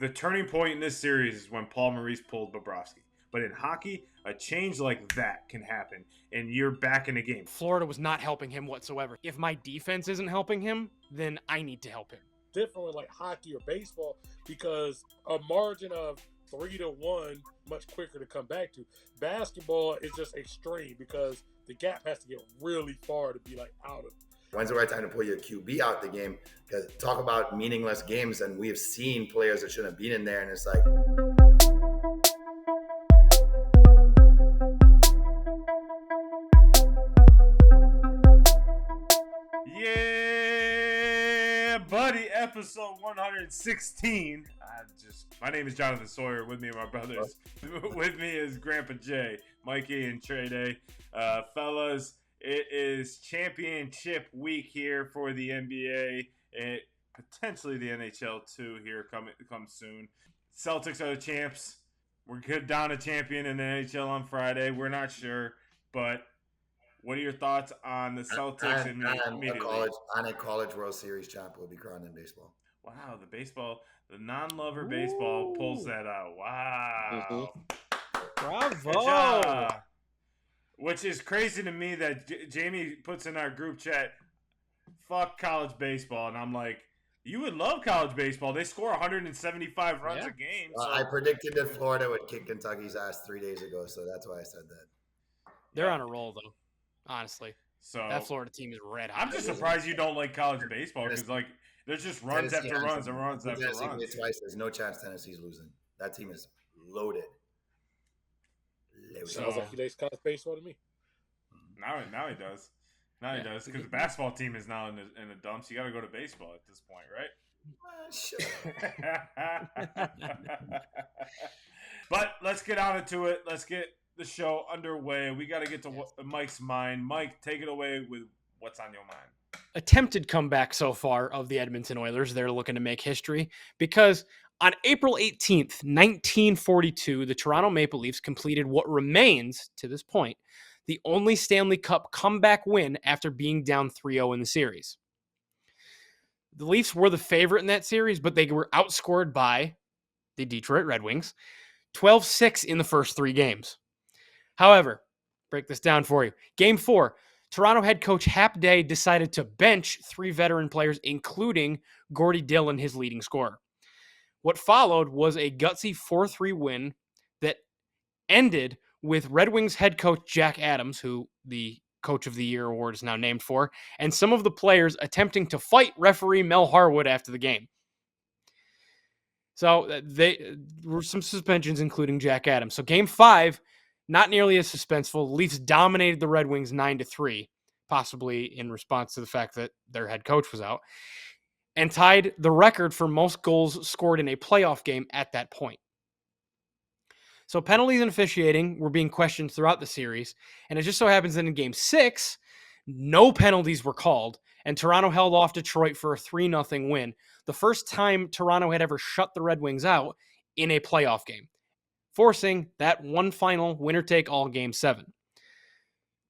the turning point in this series is when Paul Maurice pulled Bobrovsky. But in hockey, a change like that can happen, and you're back in the game. Florida was not helping him whatsoever. If my defense isn't helping him, then I need to help him. Different with like hockey or baseball, because a margin of 3-1 much quicker to come back to. Basketball is just extreme because the gap has to get really far to be like out of it. When's the right time to pull your QB out the game? Because talk about meaningless games, and we have seen players that shouldn't have been in there, and it's like. Yeah, buddy, episode 116. My name is Jonathan Sawyer. With me are my brothers. With me is Grandpa Jay, Mikey, and Trey Day. Fellas, it is championship week here for the NBA. Potentially the NHL too here come soon. Celtics are the champs. We're good down a champion in the NHL on Friday. We're not sure, but what are your thoughts on the Celtics and a college World Series champ will be crowned in baseball? Wow, the non-lover baseball pulls that out. Wow. Bravo. Which is crazy to me that Jamie puts in our group chat, fuck college baseball. And I'm like, you would love college baseball. They score 175 runs a game. So. I predicted that Florida would kick Kentucky's ass 3 days ago, so that's why I said that. They're on a roll, though. Honestly, so that Florida team is red hot. I'm just surprised you don't like college baseball because, like, there's just runs after runs and runs after runs. Twice. There's no chance Tennessee's losing. That team is loaded. Sounds like he likes college baseball to me. Now he does. He does because the basketball team is now in the dumps. You got to go to baseball at this point, right? But let's get on into it. Let's get the show underway. We got to get to Mike's mind. Mike, take it away with what's on your mind. Attempted comeback so far of the Edmonton Oilers. They're looking to make history because on April 18th, 1942, the Toronto Maple Leafs completed what remains, to this point, the only Stanley Cup comeback win after being down 3-0 in the series. The Leafs were the favorite in that series, but they were outscored by the Detroit Red Wings, 12-6 in the first 3 games. However, break this down for you. Game 4, Toronto head coach Hap Day decided to bench 3 veteran players, including Gordie Dillon, his leading scorer. What followed was a gutsy 4-3 win that ended with Red Wings head coach Jack Adams, who the Coach of the Year award is now named for, and some of the players attempting to fight referee Mel Harwood after the game. So there were some suspensions, including Jack Adams. So Game 5, not nearly as suspenseful. The Leafs dominated the Red Wings 9-3, possibly in response to the fact that their head coach was out, and tied the record for most goals scored in a playoff game at that point. So penalties and officiating were being questioned throughout the series, and it just so happens that in Game 6, no penalties were called, and Toronto held off Detroit for a 3-0 win, the first time Toronto had ever shut the Red Wings out in a playoff game, forcing that one final winner-take-all Game 7.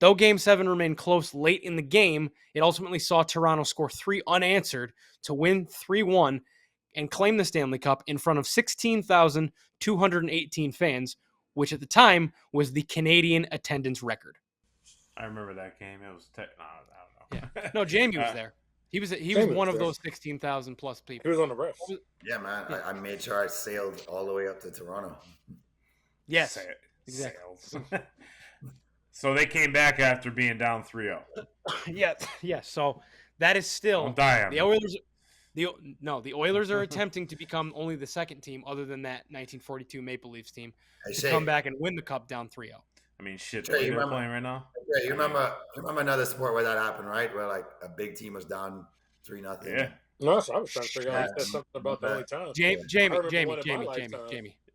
Though Game 7 remained close late in the game, it ultimately saw Toronto score 3 unanswered to win 3-1 and claim the Stanley Cup in front of 16,218 fans, which at the time was the Canadian attendance record. I remember that game. It was I don't know. Yeah. No, Jamie was there. He was one of those 16,000 plus people. He was on the ref. Yeah, man. Yeah. I made sure I sailed all the way up to Toronto. Yes, exactly. So they came back after being down 3-0. Yes. So that is still the Oilers. The Oilers are attempting to become only the second team, other than that 1942 Maple Leafs team, to come back and win the Cup down 3-0. I mean, shit, they're playing right now. Yeah, you remember another sport where that happened, right? Where like a big team was down 3-0. Yeah. No, so I was trying to figure out something about the only time. Jamie.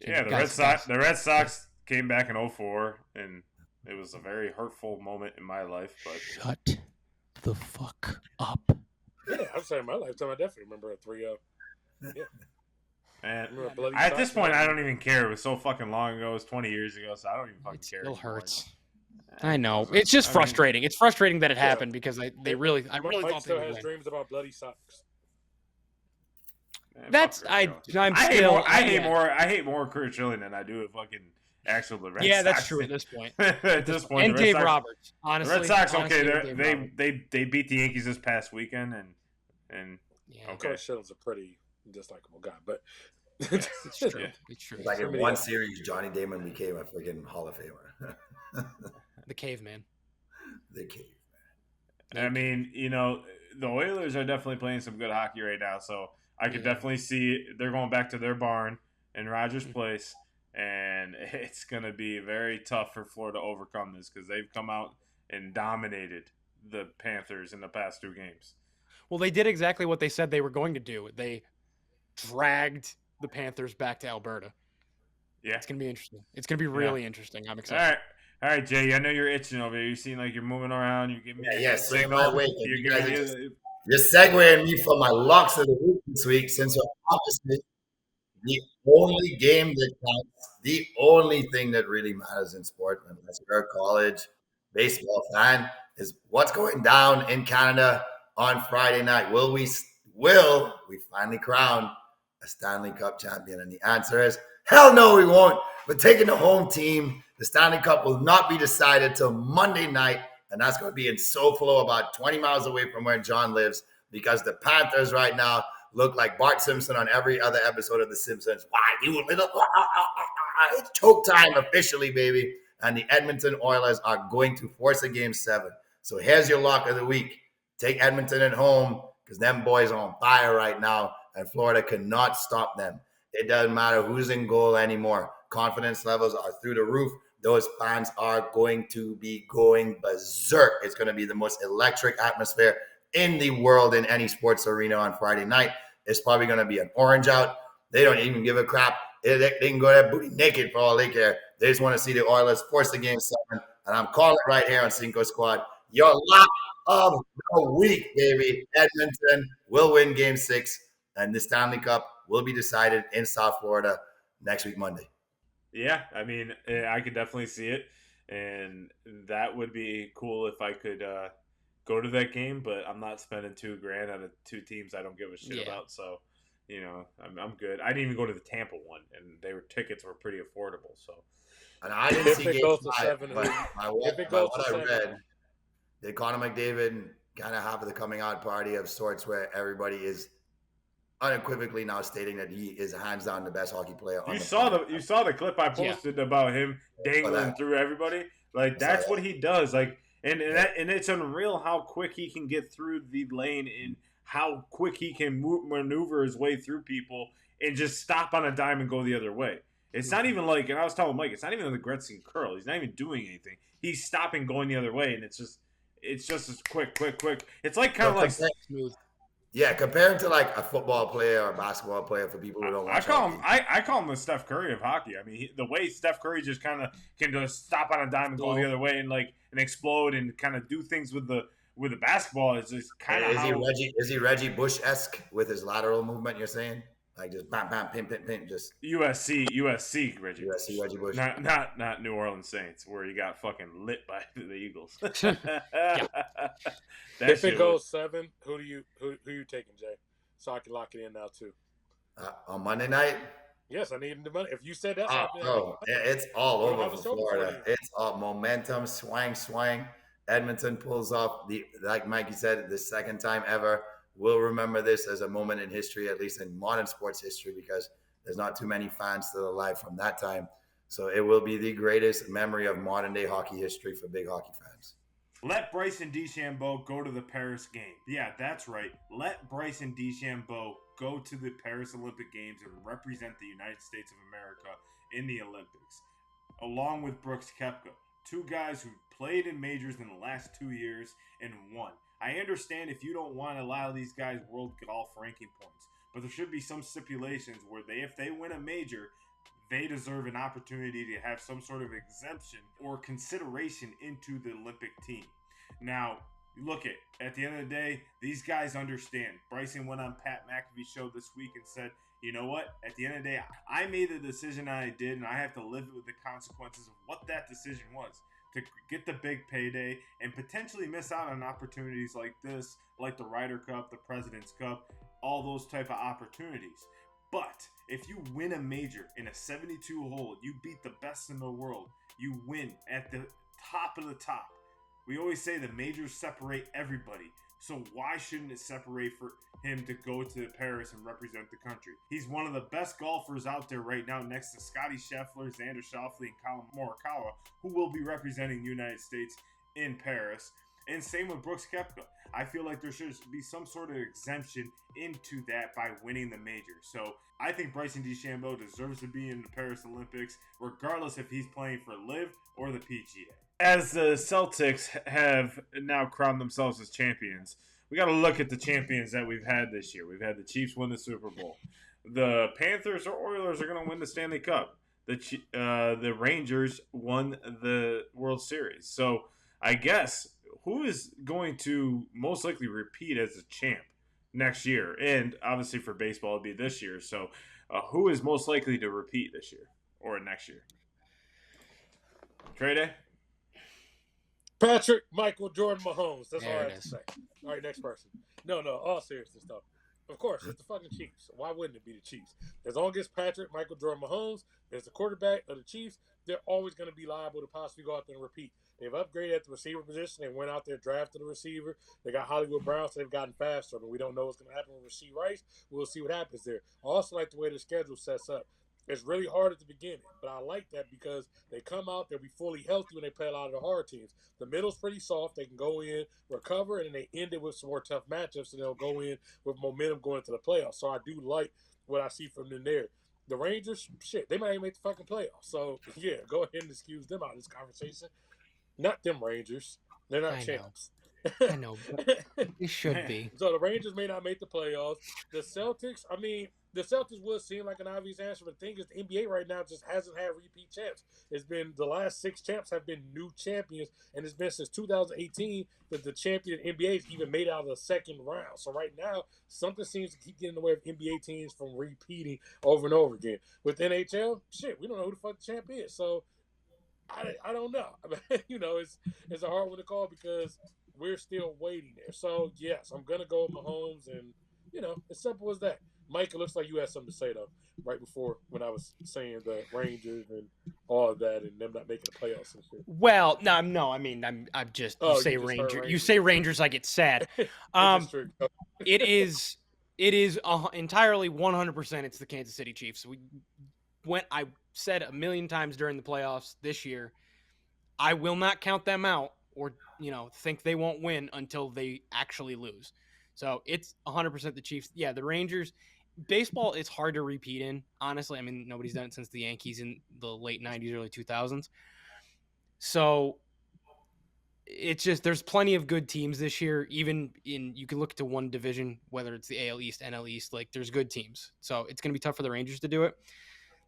Yeah, the Red Sox came back in 2004, and it was a very hurtful moment in my life. But shut the fuck up. Yeah, I'm saying my lifetime. I definitely remember a 3-0. Yeah. And at this point, I don't even care. It was so fucking long ago. It was 20 years ago, so I don't even fucking care. It still hurts. I know. It's just frustrating. It's frustrating that it happened because I really thought they still has dreams about bloody socks. Man, That's fuck Kurt Schilling. I'm still I hate more Kurt Schilling than I do with fucking actual the Red Sox. Yeah, that's true at this point. At this point, And the Red Dave Sox, Roberts, honestly. the Red Sox, honestly, okay, they beat the Yankees this past weekend, and yeah, okay. Coach Schilling's a pretty dislikable guy, but it's true. Yeah. It's true. It's like in one series, Johnny Damon became a freaking Hall of Famer. The caveman. The cave. I mean, you know, the Oilers are definitely playing some good hockey right now, so I could definitely see they're going back to their barn in Rogers Place, and it's going to be very tough for Florida to overcome this because they've come out and dominated the Panthers in the past 2 games. Well, they did exactly what they said they were going to do. They dragged the Panthers back to Alberta. Yeah. It's going to be interesting. It's going to be really interesting. I'm excited. All right, Jay. I know you're itching over there. You seem like you're moving around. You're giving me swing my way. you're segueing me for my locks of the week this week, since we're opposite. The only game that counts, the only thing that really matters in sport, unless you're a college baseball fan, is what's going down in Canada on Friday night. Will we finally crown a Stanley Cup champion? And the answer is hell no, we won't. We're taking the home team. The Stanley Cup will not be decided till Monday night, and that's going to be in SoFlo, about 20 miles away from where John lives, because the Panthers right now look like Bart Simpson on every other episode of The Simpsons. Why, you little... It's choke time officially, baby. And the Edmonton Oilers are going to force a Game 7. So here's your lock of the week. Take Edmonton at home, because them boys are on fire right now, and Florida cannot stop them. It doesn't matter who's in goal anymore. Confidence levels are through the roof. Those fans are going to be going berserk. It's going to be the most electric atmosphere in the world in any sports arena on Friday night. It's probably going to be an orange out. They don't even give a crap. They can go that booty naked for all they care. They just want to see the Oilers force the Game 7. And I'm calling it right here on Cinco Squad. Your lock of the week, baby. Edmonton will win Game 6. And the Stanley Cup will be decided in South Florida next week, Monday. Yeah, I mean, I could definitely see it. And that would be cool if I could go to that game, but I'm not spending $2,000 on 2 teams I don't give a shit about. So, you know, I'm good. I didn't even go to the Tampa one, and tickets were pretty affordable. So, and I didn't see Game 5, but what I read, did Connor McDavid kind of have the coming out party of sorts where everybody is unequivocally now stating that he is hands down the best hockey player. You saw the clip I posted about him dangling through everybody. Like that's what he does. Like and it's unreal how quick he can get through the lane and how quick he can maneuver his way through people and just stop on a dime and go the other way. It's not even like, and I was telling Mike, it's not even the Gretzky curl. He's not even doing anything. He's stopping, going the other way, and it's just as quick. It's like kind of like smooth. Yeah, comparing to like a football player or a basketball player for people who don't watch I call him the Steph Curry of hockey. I mean, the way Steph Curry just kind of can just stop on a dime and go the other way and explode and kind of do things with the basketball is just kind of is he Reggie Bush-esque with his lateral movement, you're saying? Like just bam, bam, pin, just USC Reggie Bush. Not New Orleans Saints, where he got fucking lit by the Eagles. If it goes 7, who you taking, Jay? So I can lock it in now too. On Monday night? Yes, I need the money. If you said that, it's all over for Florida. It's all momentum, swang. Edmonton pulls off like Mikey said, the second time ever. We'll remember this as a moment in history, at least in modern sports history, because there's not too many fans still alive from that time. So it will be the greatest memory of modern day hockey history for big hockey fans. Let Bryson DeChambeau go to the Paris game. Yeah, that's right. Let Bryson DeChambeau go to the Paris Olympic Games and represent the United States of America in the Olympics, along with Brooks Koepka, 2 guys who played in majors in the last 2 years and won. I understand if you don't want to allow these guys world golf ranking points, but there should be some stipulations where if they win a major, they deserve an opportunity to have some sort of exemption or consideration into the Olympic team. Now, look at the end of the day, these guys understand. Bryson went on Pat McAfee's show this week and said, you know what? At the end of the day, I made the decision I did, and I have to live with the consequences of what that decision was. To get the big payday and potentially miss out on opportunities like this, like the Ryder Cup, the President's Cup, all those type of opportunities. But if you win a major in a 72 hole, you beat the best in the world, you win at the top of the top. We always say the majors separate everybody. So why shouldn't it separate for him to go to Paris and represent the country? He's one of the best golfers out there right now, next to Scotty Scheffler, Xander Schauffele, and Colin Morikawa, who will be representing the United States in Paris. And same with Brooks Koepka. I feel like there should be some sort of exemption into that by winning the major. So I think Bryson DeChambeau deserves to be in the Paris Olympics, regardless if he's playing for LIV or the PGA. As the Celtics have now crowned themselves as champions, we got to look at the champions that we've had this year. We've had the Chiefs win the Super Bowl. The Panthers or Oilers are going to win the Stanley Cup. The Rangers won the World Series. So I guess who is going to most likely repeat as a champ next year? And obviously for baseball, it'll be this year. So who is most likely to repeat this year or next year? Trey Day? Patrick Michael Jordan Mahomes. That's all There I it have to is. say. All right, next person. No, all seriousness though. Of course, it's the fucking Chiefs. Why wouldn't it be the Chiefs? As long as Patrick Michael Jordan Mahomes is the quarterback of the Chiefs, they're always going to be liable to possibly go out there and repeat. They've upgraded at the receiver position. They went out there, drafted a receiver. They got Hollywood Brown, so they've gotten faster. But we don't know what's going to happen with Rasheed Rice. We'll see what happens there. I also like the way the schedule sets up. It's really hard at the beginning, but I like that because they come out, they'll be fully healthy when they play a lot of the hard teams. The middle's pretty soft. They can go in, recover, and then they end it with some more tough matchups, and they'll go in with momentum going into the playoffs. So I do like what I see from them there. The Rangers, shit, they might even make the fucking playoffs. So, yeah, go ahead and excuse them out of this conversation. Not them Rangers. They're not champs. I know, but it should be. So the Rangers may not make the playoffs. The Celtics, I mean, the Celtics would seem like an obvious answer, but the thing is, the NBA right now just hasn't had repeat champs. It's been the last 6 champs have been new champions, and it's been since 2018 that the champion NBA's even made it out of the second round. So right now, something seems to keep getting in the way of NBA teams from repeating over and over again. With NHL, shit, we don't know who the fuck the champ is. So I don't know. I mean, you know, it's a hard one to call because we're still waiting there. So yes, I'm gonna go with Mahomes, and you know, as simple as that. Mike, it looks like you had something to say though, right before when I was saying the Rangers and all of that, and them not making the playoffs and shit. Well, no. I mean, I'm just you say just heard Ranger. You Rangers. say Rangers, I get sad. It's true. It is entirely 100%. It's the Kansas City Chiefs. I said a million times during the playoffs this year, I will not count them out or think they won't win until they actually lose. So it's 100% the Chiefs. Yeah, the Rangers. Baseball is hard to repeat in, honestly. I mean, nobody's done it since the Yankees in the late 90s, early 2000s. So it's just there's plenty of good teams this year. Even you can look to one division, whether it's the AL East, NL East, like there's good teams. So it's going to be tough for the Rangers to do it.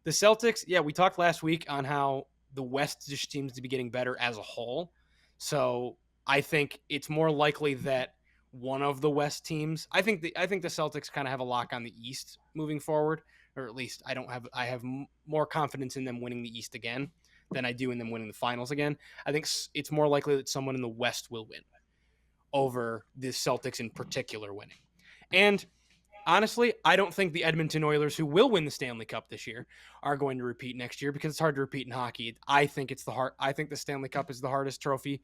The Celtics, yeah, we talked last week on how the West just seems to be getting better as a whole. So I think it's more likely that one of the West teams. I think the Celtics kind of have a lock on the East moving forward, or at least I have more confidence in them winning the East again than I do in them winning the finals again. I think it's more likely that someone in the West will win over the Celtics in particular winning. And honestly, I don't think the Edmonton Oilers, who will win the Stanley Cup this year, are going to repeat next year because it's hard to repeat in hockey. I think the Stanley Cup is the hardest trophy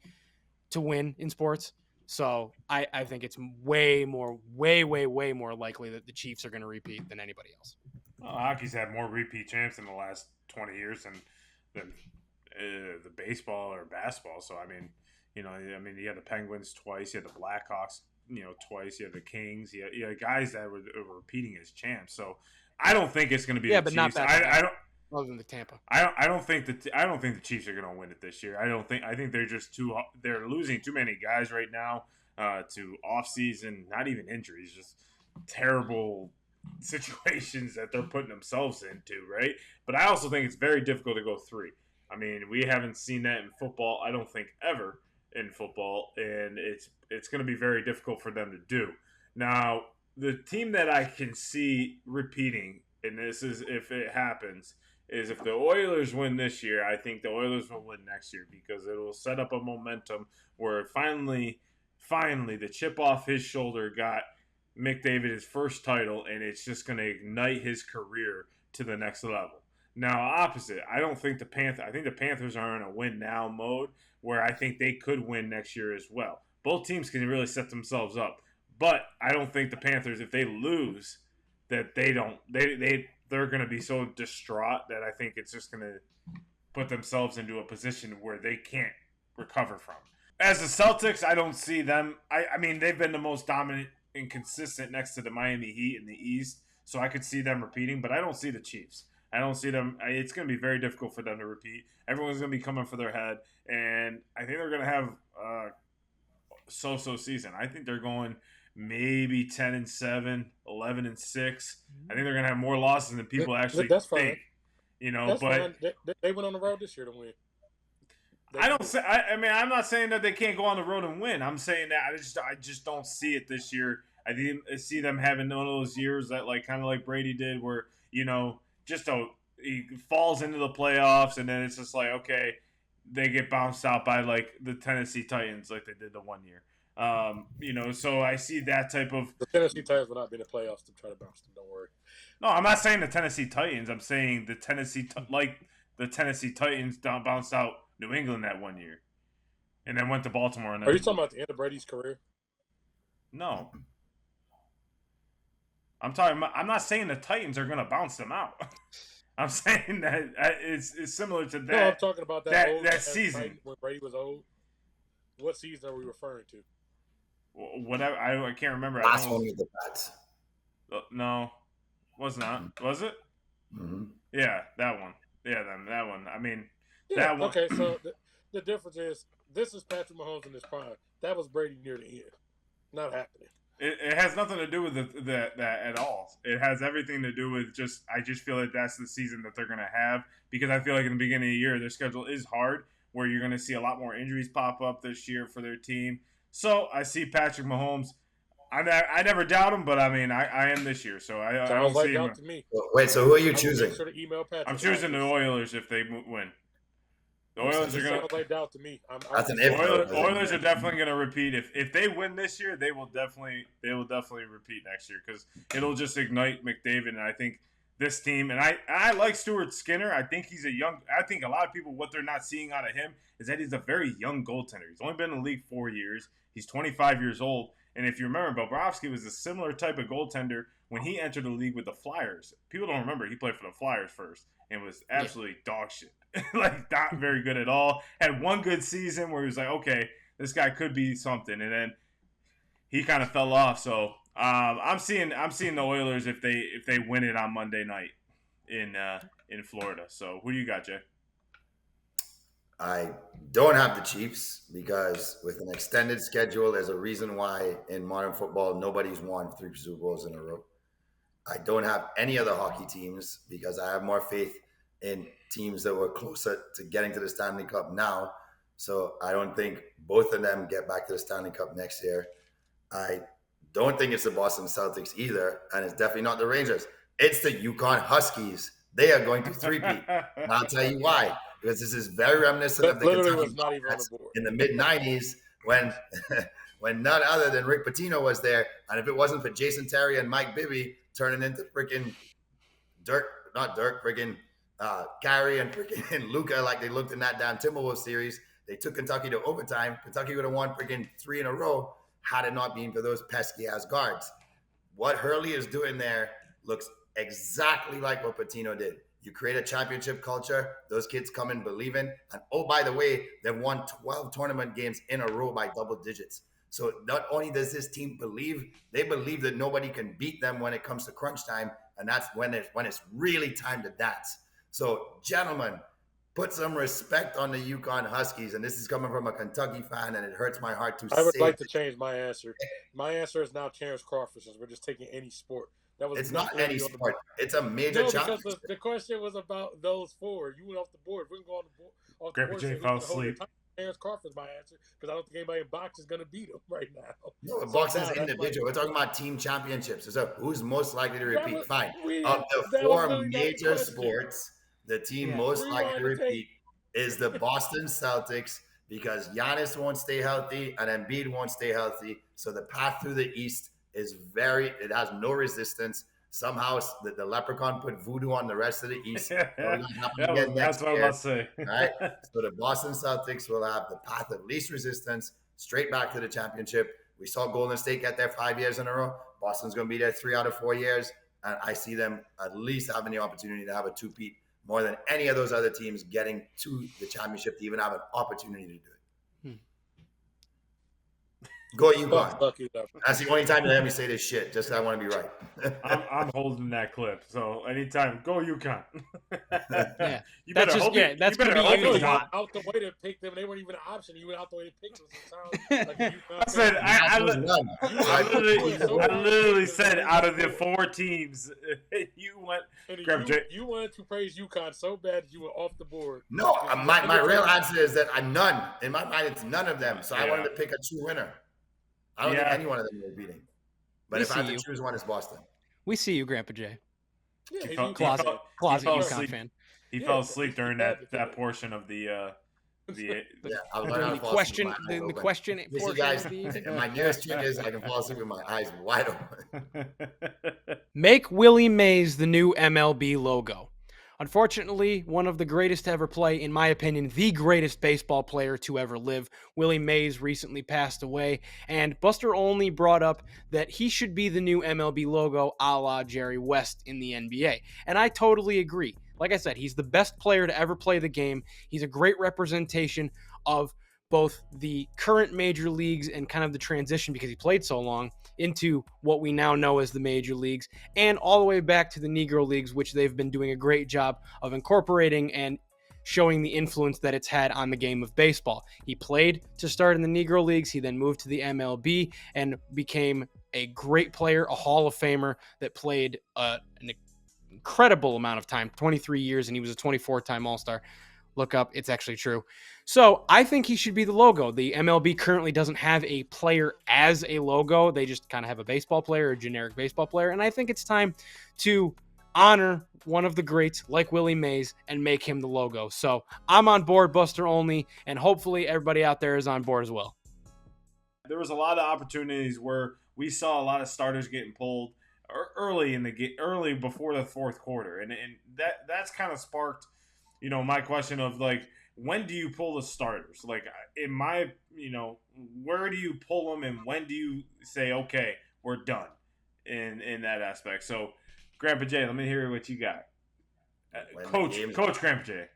to win in sports. So I think it's way more likely that the Chiefs are going to repeat than anybody else. Well, hockey's had more repeat champs in the last 20 years than the baseball or basketball. So I mean, you had the Penguins twice, you had the Blackhawks, twice, you had the Kings, you had guys that were repeating as champs. So I don't think it's going to be the but Chiefs. not that. I don't. Other than the Tampa, I don't think the Chiefs are going to win it this year. I think they're just they're losing too many guys right now to off-season, not even injuries, just terrible situations that they're putting themselves into, right? But I also think it's very difficult to go 3. I mean, we haven't seen that in football, I don't think ever in football, and it's going to be very difficult for them to do. Now, the team that I can see repeating, and this is if it happens, is if the Oilers win this year, I think the Oilers will win next year because it will set up a momentum where finally the chip off his shoulder got McDavid his first title, and it's just going to ignite his career to the next level. Now, opposite, I don't think I think the Panthers are in a win now mode where I think they could win next year as well. Both teams can really set themselves up, but I don't think the Panthers, if they lose, that they're going to be so distraught that I think it's just going to put themselves into a position where they can't recover from. As the Celtics, I don't see them. I mean, they've been the most dominant and consistent next to the Miami Heat in the East, so I could see them repeating, but I don't see the Chiefs. I don't see them. It's going to be very difficult for them to repeat. Everyone's going to be coming for their head, and I think they're going to have a so-so season. I think they're going maybe 10-7, 11-6. I think they're going to have more losses than people actually that's fine. think. You know, That's but fine. They went on the road this year to win. I mean, I'm not saying that they can't go on the road and win. I'm saying that I just don't see it this year. I didn't see them having one of those years that kind of like Brady did, where he falls into the playoffs and then it's just like, okay, they get bounced out by like the Tennessee Titans like they did the one year. So I see that type of. The Tennessee Titans will not be in the playoffs to try to bounce them. Don't worry. No, I'm not saying the Tennessee Titans. I'm saying the Tennessee Titans bounced out New England that one year, and then went to Baltimore. And Are you talking about the end of Brady's career? No, I'm talking about. I'm not saying the Titans are going to bounce them out. I'm saying that it's similar to that. No, I'm talking about that season when Brady was old. What season are we referring to? Whatever. I can't remember. Last one with the Pats. No, was not. Was it? Mm-hmm. Yeah, that one. Yeah, that one. I mean, yeah, that one. Okay, so the difference is this is Patrick Mahomes in his prime. That was Brady near the end. Not happening. It has nothing to do with that at all. It has everything to do with I just feel like that's the season that they're going to have, because I feel like in the beginning of the year their schedule is hard, where you're going to see a lot more injuries pop up this year for their team. So I see Patrick Mahomes. I never doubt him, but I mean I am this year, so I don't see him. To me. Wait, so who are you choosing? Make sure to email Patrick. I'm choosing the Oilers if they win. The Oilers are going to. Like doubt to me. That's an Oilers are definitely going to repeat. If they win this year, they will definitely repeat next year, because it'll just ignite McDavid. And I think this team, and I like Stuart Skinner. I think I think a lot of people, what they're not seeing out of him is that he's a very young goaltender. He's only been in the league 4 years. He's 25 years old. And if you remember, Bobrovsky was a similar type of goaltender when he entered the league with the Flyers. People don't remember he played for the Flyers first and was absolutely dog shit. Like, not very good at all. Had one good season where he was like, okay, this guy could be something. And then he kind of fell off. So I'm seeing the Oilers if they win it on Monday night in Florida. So who do you got, Jay? I don't have the Chiefs, because with an extended schedule, there's a reason why in modern football nobody's won 3 Super Bowls in a row. I don't have any other hockey teams because I have more faith in teams that were closer to getting to the Stanley Cup now. So I don't think both of them get back to the Stanley Cup next year. I don't think it's the Boston Celtics either, and it's definitely not the Rangers. It's the Yukon Huskies. They are going to three-peat. And I'll tell you why. Because this is very reminiscent of the Kentucky Bobcats in the mid-'90s when none other than Rick Pitino was there. And if it wasn't for Jason Terry and Mike Bibby turning into freaking Gary and freaking Luca like they looked in that damn Timberwolves series, they took Kentucky to overtime. Kentucky would have won freaking 3 in a row had it not been for those pesky-ass guards. What Hurley is doing there looks exactly like what Pitino did. You create a championship culture, those kids come in believing, and oh, by the way, they've won 12 tournament games in a row by double digits. So not only does this team believe, they believe that nobody can beat them when it comes to crunch time, and that's when it's really time to dance. So, gentlemen, put some respect on the Yukon Huskies, and this is coming from a Kentucky fan, and it hurts my heart to say. I would like to change my answer. My answer is now Terrence Crawford, since we're just taking any sport. It's not any sport. It's a major challenge. Because the question was about those 4. You went off the board. We can go on the board. Grandpa Jay fell asleep. Terrence Crawford's my answer, because I don't think anybody in box is going to beat him right now. No, boxing is individual. We're talking about team championships. So who's most likely to repeat? Fine. Of the 4 major sports, the team most likely to repeat is the Boston Celtics, because Giannis won't stay healthy and Embiid won't stay healthy. So the path through the East it has no resistance. Somehow the leprechaun put voodoo on the rest of the East. It'll not happen again That's next what I'm year. about to say. Right? So the Boston Celtics will have the path of least resistance straight back to the championship. We saw Golden State get there 5 years in a row. Boston's going to be there 3 out of 4 years. And I see them at least having the opportunity to have a two-peat more than any of those other teams getting to the championship to even have an opportunity to do it. Go UConn. That's the only time you let me say this shit. Just I want to be right. I'm holding that clip. So anytime, go UConn. Yeah, You that's better just hope yeah. That's gonna be I know used you a went lot. out the way to pick them. They weren't even an option. You went out the way to pick them. So it sounds like I said I literally said out of the 4 teams, you went. You wanted to praise UConn so bad that you were off the board. No, my real answer is that I'm none. In my mind, it's none of them. So I wanted to pick a true winner. I don't think any one of them are beating. But if I have to choose one, it's Boston. We see you, Grandpa Jay. Yeah, Closet UConn fan. He fell asleep during that portion of the. I was learning to fall asleep with my eyes The question. You see, guys, and my newest trick is I can fall asleep with my eyes wide open. Make Willie Mays the new MLB logo. Unfortunately, one of the greatest to ever play, in my opinion, the greatest baseball player to ever live, Willie Mays, recently passed away, and Buster Olney brought up that he should be the new MLB logo a la Jerry West in the NBA. And I totally agree. Like I said, he's the best player to ever play the game. He's a great representation of both the current major leagues and kind of the transition, because he played so long, into what we now know as the major leagues, and all the way back to the Negro Leagues, which they've been doing a great job of incorporating and showing the influence that it's had on the game of baseball. He played to start in the Negro Leagues. He then moved to the MLB and became a great player, a Hall of Famer that played an incredible amount of time, 23 years, and he was a 24-time All-Star. Look up, it's actually true. So I think he should be the logo. The MLB currently doesn't have a player as a logo. They just kind of have a baseball player, a generic baseball player. And I think it's time to honor one of the greats like Willie Mays and make him the logo. So I'm on board, Buster Olney, and hopefully everybody out there is on board as well. There was a lot of opportunities where we saw a lot of starters getting pulled early before the fourth quarter. And that's kind of sparked, my question of like, when do you pull the starters? Like, in my, where do you pull them, and when do you say, okay, we're done in that aspect? So, Grandpa Jay, let me hear what you got. Coach Grandpa Jay.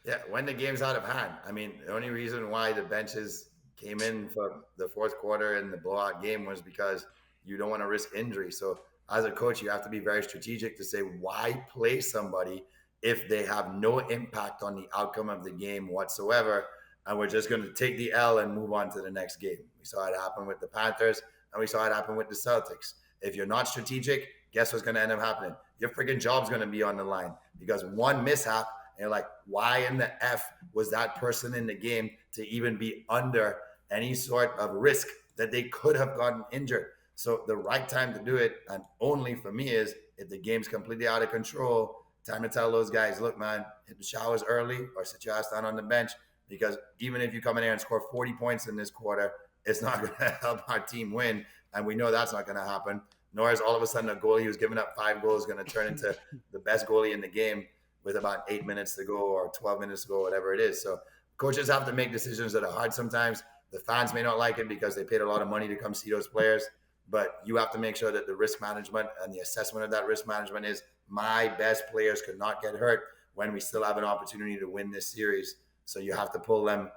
Yeah, when the game's out of hand. I mean, the only reason why the benches came in for the fourth quarter in the blowout game was because you don't want to risk injury. So, as a coach, you have to be very strategic to say, why play somebody if they have no impact on the outcome of the game whatsoever, and we're just going to take the L and move on to the next game. We saw it happen with the Panthers, and we saw it happen with the Celtics. If you're not strategic, guess what's going to end up happening? Your freaking job's going to be on the line, because one mishap, and you're like, why in the F was that person in the game to even be under any sort of risk that they could have gotten injured? So the right time to do it, and only for me, is if the game's completely out of control, time to tell those guys, look, man, hit the showers early or sit your ass down on the bench, because even if you come in there and score 40 points in this quarter, it's not going to help our team win. And we know that's not going to happen. Nor is all of a sudden a goalie who's giving up 5 goals going to turn into the best goalie in the game with about 8 minutes to go or 12 minutes to go, whatever it is. So coaches have to make decisions that are hard sometimes. The fans may not like it because they paid a lot of money to come see those players. But you have to make sure that the risk management and the assessment of that risk management is, my best players could not get hurt when we still have an opportunity to win this series. So you have to pull them.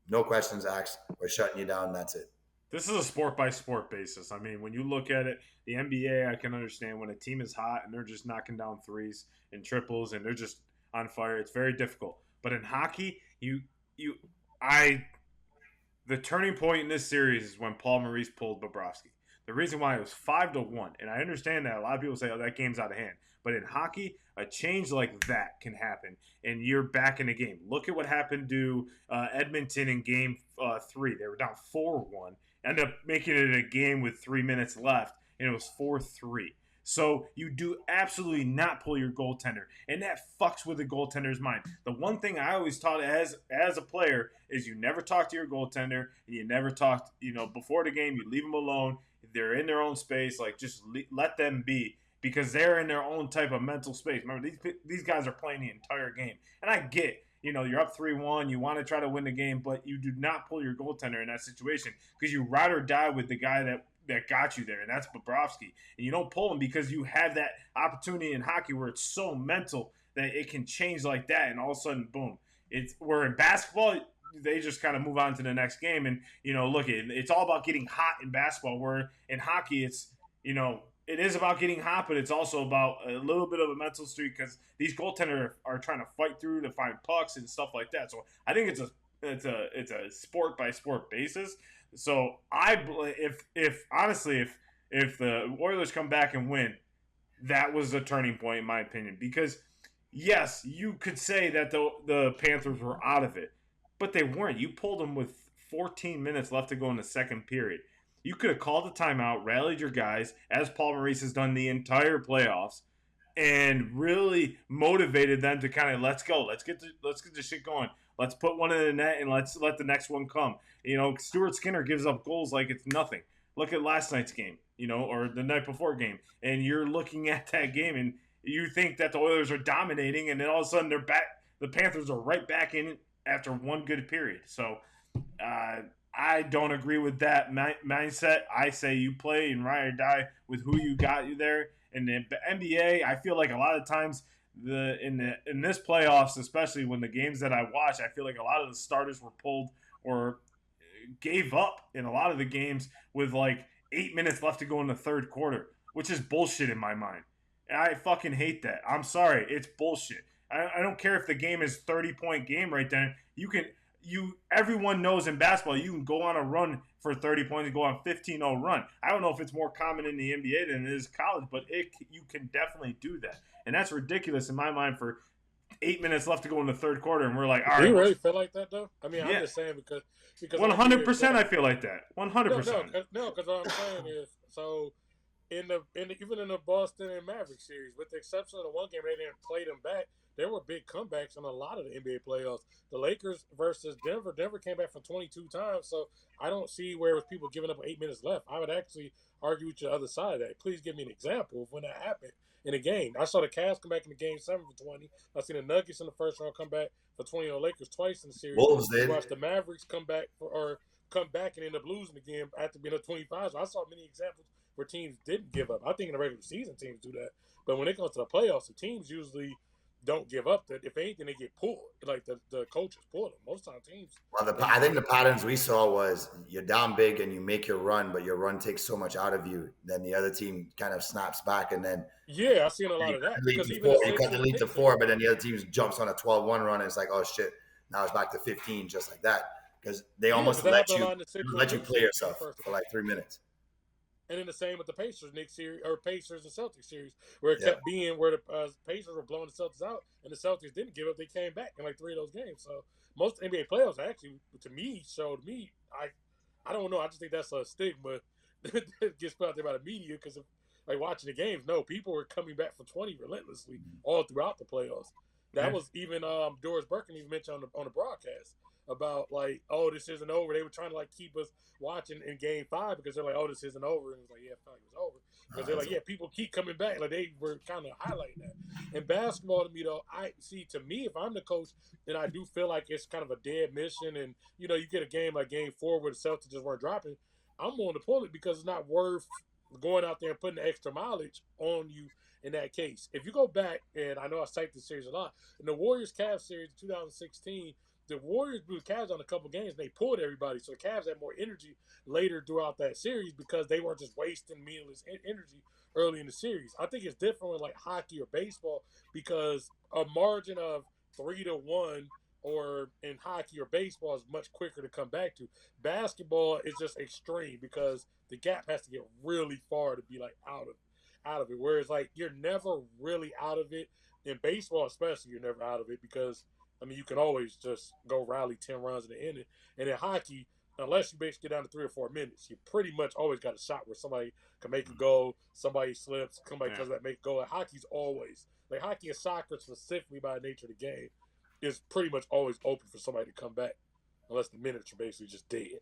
No questions asked. We're shutting you down. That's it. This is a sport-by-sport basis. I mean, when you look at it, the NBA, I can understand when a team is hot and they're just knocking down threes and triples and they're just on fire. It's very difficult. But in hockey, the turning point in this series is when Paul Maurice pulled Bobrovsky. The reason why it was 5-1, and I understand that a lot of people say, oh, that game's out of hand. But in hockey, a change like that can happen, and you're back in the game. Look at what happened to Edmonton in Game 3. They were down 4-1, ended up making it a game with 3 minutes left, and it was 4-3. So you do absolutely not pull your goaltender, and that fucks with the goaltender's mind. The one thing I always taught as a player is you never talk to your goaltender, and you never talk, before the game, you leave him alone. they're in their own space. Like, just let them be, because they're in their own type of mental space. Remember, these guys are playing the entire game. And I get, you're up 3-1. You want to try to win the game, but you do not pull your goaltender in that situation, because you ride or die with the guy that got you there, and that's Bobrovsky. And you don't pull him because you have that opportunity in hockey where it's so mental that it can change like that, and all of a sudden, boom. Where in basketball, they just kind of move on to the next game. And, look, it's all about getting hot in basketball, where in hockey it is about getting hot, but it's also about a little bit of a mental streak, because these goaltenders are trying to fight through to find pucks and stuff like that. So I think it's a sport by sport basis. So honestly, if the Oilers come back and win, that was a turning point in my opinion, because yes, you could say that the Panthers were out of it, but they weren't. You pulled them with 14 minutes left to go in the second period. You could have called a timeout, rallied your guys, as Paul Maurice has done the entire playoffs, and really motivated them to kind of, let's go. Let's get the shit going. Let's put one in the net, and let's let the next one come. Stuart Skinner gives up goals like it's nothing. Look at last night's game, or the night before game, and you're looking at that game, and you think that the Oilers are dominating, and then all of a sudden they're back. The Panthers are right back in it after one good period. So I don't agree with that mindset. I say you play and ride or die with who you got you there. And the NBA, I feel like a lot of times in this playoffs, especially when the games that I watch, I feel like a lot of the starters were pulled or gave up in a lot of the games with like 8 minutes left to go in the third quarter, which is bullshit in my mind. And I fucking hate that. I'm sorry. It's bullshit. I don't care if the game is 30-point game right then. Everyone knows in basketball you can go on a run for 30 points and go on a 15-0 run. I don't know if it's more common in the NBA than it is college, but you can definitely do that. And that's ridiculous in my mind for 8 minutes left to go in the third quarter, and we're like, all right. Do you really feel like that, though? I mean, yeah. I'm just saying because 100% I feel like that. 100%. No, because what I'm saying is, so even in the Boston and Mavericks series, with the exception of the one game they didn't play them back, there were big comebacks in a lot of the NBA playoffs. The Lakers versus Denver came back from 22 times, so I don't see where it was people giving up 8 minutes left. I would actually argue with the other side of that. Please give me an example of when that happened in a game. I saw the Cavs come back in the game 7 for 20. I seen the Nuggets in the first round come back for 20 on the Lakers twice in the series. Wolves did. Watched the Mavericks come back and end up losing the game after being up 25. So I saw many examples where teams didn't give up. I think in the regular season teams do that, but when it comes to the playoffs, the teams usually don't give up. That if anything, they get pulled. Like the coaches pull them. Most time teams. Well, I think the patterns we saw was you're down big and you make your run, but your run takes so much out of you, then the other team kind of snaps back, and then I've seen a lot of that. You cut the lead to 4, but then the other team jumps on a 12-1 run, and it's like, oh shit, now it's back to 15, just like that, because they almost let you play yourself for like 3 minutes. And then the same with the Pacers Pacers and Celtics series, where it kept being where the Pacers were blowing the Celtics out, and the Celtics didn't give up. They came back in like 3 of those games. So most NBA playoffs actually, to me, showed me. I don't know. I just think that's a stigma that gets put out there by the media, because like watching the games, no, people were coming back from 20 relentlessly all throughout the playoffs. That was even Doris Burken even mentioned on the broadcast about like, oh, this isn't over. They were trying to like keep us watching in Game 5 because they're like, oh, this isn't over, and it was like, yeah, I felt like it was over, because they're like, yeah, people keep coming back. Like they were kind of highlighting that. In basketball, to me though, to me, if I'm the coach, then I do feel like it's kind of a dead mission, and you get a game like Game 4 where the Celtics just weren't dropping. I'm going to pull it because it's not worth going out there and putting the extra mileage on you. In that case, if you go back, and I know I cite this series a lot, in the Warriors-Cavs series in 2016, the Warriors blew the Cavs on a couple games, and they pulled everybody. So the Cavs had more energy later throughout that series because they weren't just wasting meaningless energy early in the series. I think it's different with like hockey or baseball, because a margin of 3-1 or in hockey or baseball is much quicker to come back to. Basketball is just extreme because the gap has to get really far to be like out of it. Whereas like you're never really out of it. In baseball especially, you're never out of it because I mean you can always just go rally 10 runs in the inning. And in hockey, unless you basically get down to 3 or 4 minutes, you pretty much always got a shot where somebody can make a goal, somebody slips, somebody comes back make a goal. And hockey's always like hockey and soccer specifically by the nature of the game is pretty much always open for somebody to come back, unless the minutes are basically just dead.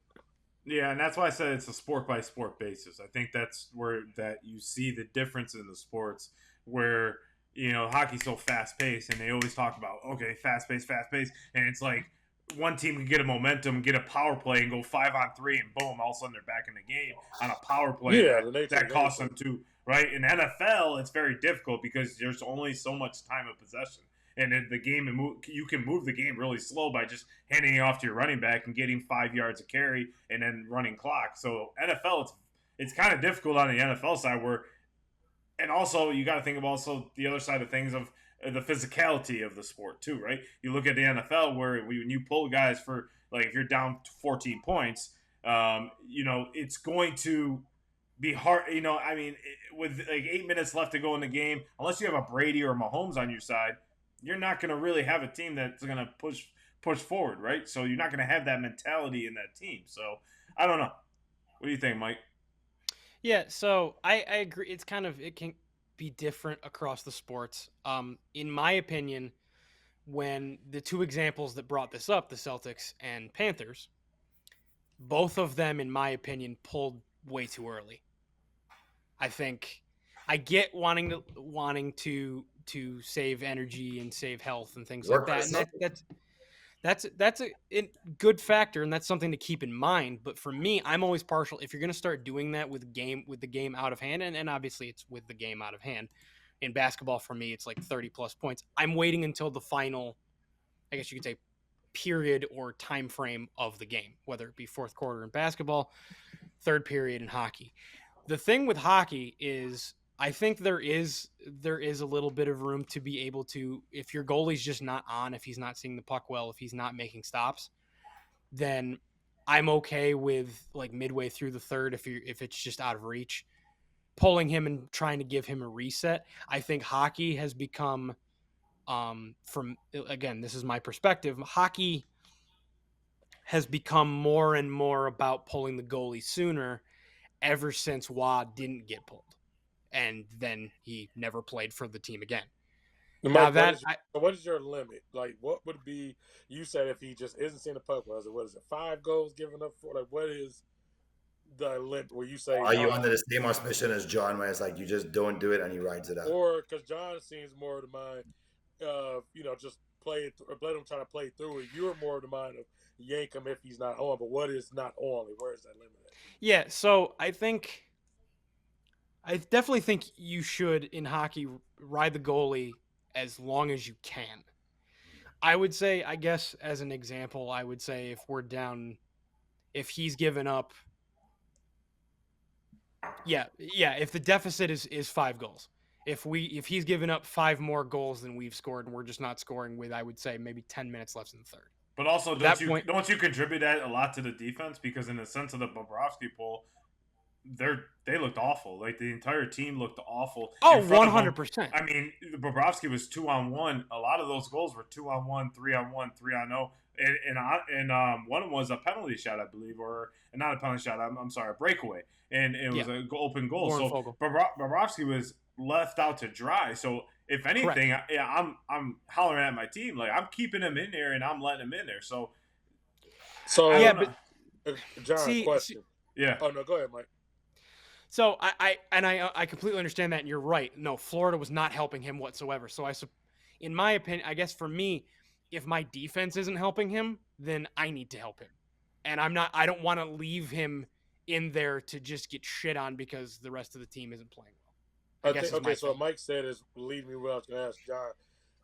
Yeah, and that's why I said it's a sport by sport basis. I think that's where that you see the difference in the sports where hockey's so fast paced, and they always talk about fast paced, and it's like one team can get a momentum, get a power play, and go 5-on-3, and boom, all of a sudden they're back in the game on a power play Yeah, the nature that of the costs game. them too. Right in NFL, it's very difficult because there's only so much time of possession. And in the game, you can move the game really slow by just handing it off to your running back and getting 5 yards of carry and then running clock. So NFL, it's kind of difficult on the NFL side where, and also you got to think of also the other side of things of the physicality of the sport too, right? You look at the NFL where when you pull guys for like if you're down 14 points, it's going to be hard. I mean, with like 8 minutes left to go in the game, unless you have a Brady or a Mahomes on your side, you're not going to really have a team that's going to push forward, right? So you're not going to have that mentality in that team. So I don't know. What do you think, Mike? Yeah, so I agree. It can be different across the sports. In my opinion, when the two examples that brought this up, the Celtics and Panthers, both of them, in my opinion, pulled way too early. I think I get wanting to save energy and save health and things like Work for that, and something. that's a good factor, and that's something to keep in mind. But for me, I'm always partial if you're going to start doing that with the game out of hand, and obviously it's with the game out of hand. In basketball, for me, it's like 30 plus points. I'm waiting until the final, I guess you could say, period or time frame of the game, whether it be fourth quarter in basketball, third period in hockey. The thing with hockey is I think there is a little bit of room to be able to, if your goalie's just not on, if he's not seeing the puck well, if he's not making stops, then I'm okay with like midway through the third if it's just out of reach, pulling him and trying to give him a reset. I think hockey has become from again, this is my perspective, hockey has become more and more about pulling the goalie sooner ever since Wad didn't get pulled. And then he never played for the team again. Now Mike, that what is your limit? Like, what would be? You said if he just isn't seeing the puck, what is it? 5 goals given up for? Like, what is the limit where you say, Are all you right, under the same auspicion as John, where it's like you just don't do it and he rides it out? or because John seems more of the mind of just play it, or let him try to play through it. You're more of the mind of yank him if he's not on. But what is not on? Like, where is that limit at? yeah, so I definitely think you should in hockey ride the goalie as long as you can. I would say, I guess as an example, I would say if we're down, if he's given up, if the deficit is 5 goals, if he's given up 5 more goals than we've scored, and we're just not scoring with, I would say maybe 10 minutes left in the third. But also, At that point, don't you contribute that a lot to the defense? Because in the sense of the Bobrovsky pull, they looked awful. Like the entire team looked awful. oh, In front of them. 100%. I mean, the Bobrovsky was 2-on-1. A lot of those goals were 2-on-1, 3-on-1, 3-on-0. And one of them was a penalty shot, I believe, or not a penalty shot. I'm sorry, a breakaway, and it was an open goal. Lauren So Fogel. Bobrovsky was left out to dry. So if anything, I'm hollering at my team like I'm keeping him in there and I'm letting him in there. So John, see, question. Yeah. Oh no, go ahead, Mike. So I completely understand that, and you're right. No, Florida was not helping him whatsoever. So in my opinion, I guess for me, if my defense isn't helping him, then I need to help him, and I don't want to leave him in there to just get shit on because the rest of the team isn't playing well. So what Mike said is lead me well. I was going to ask John.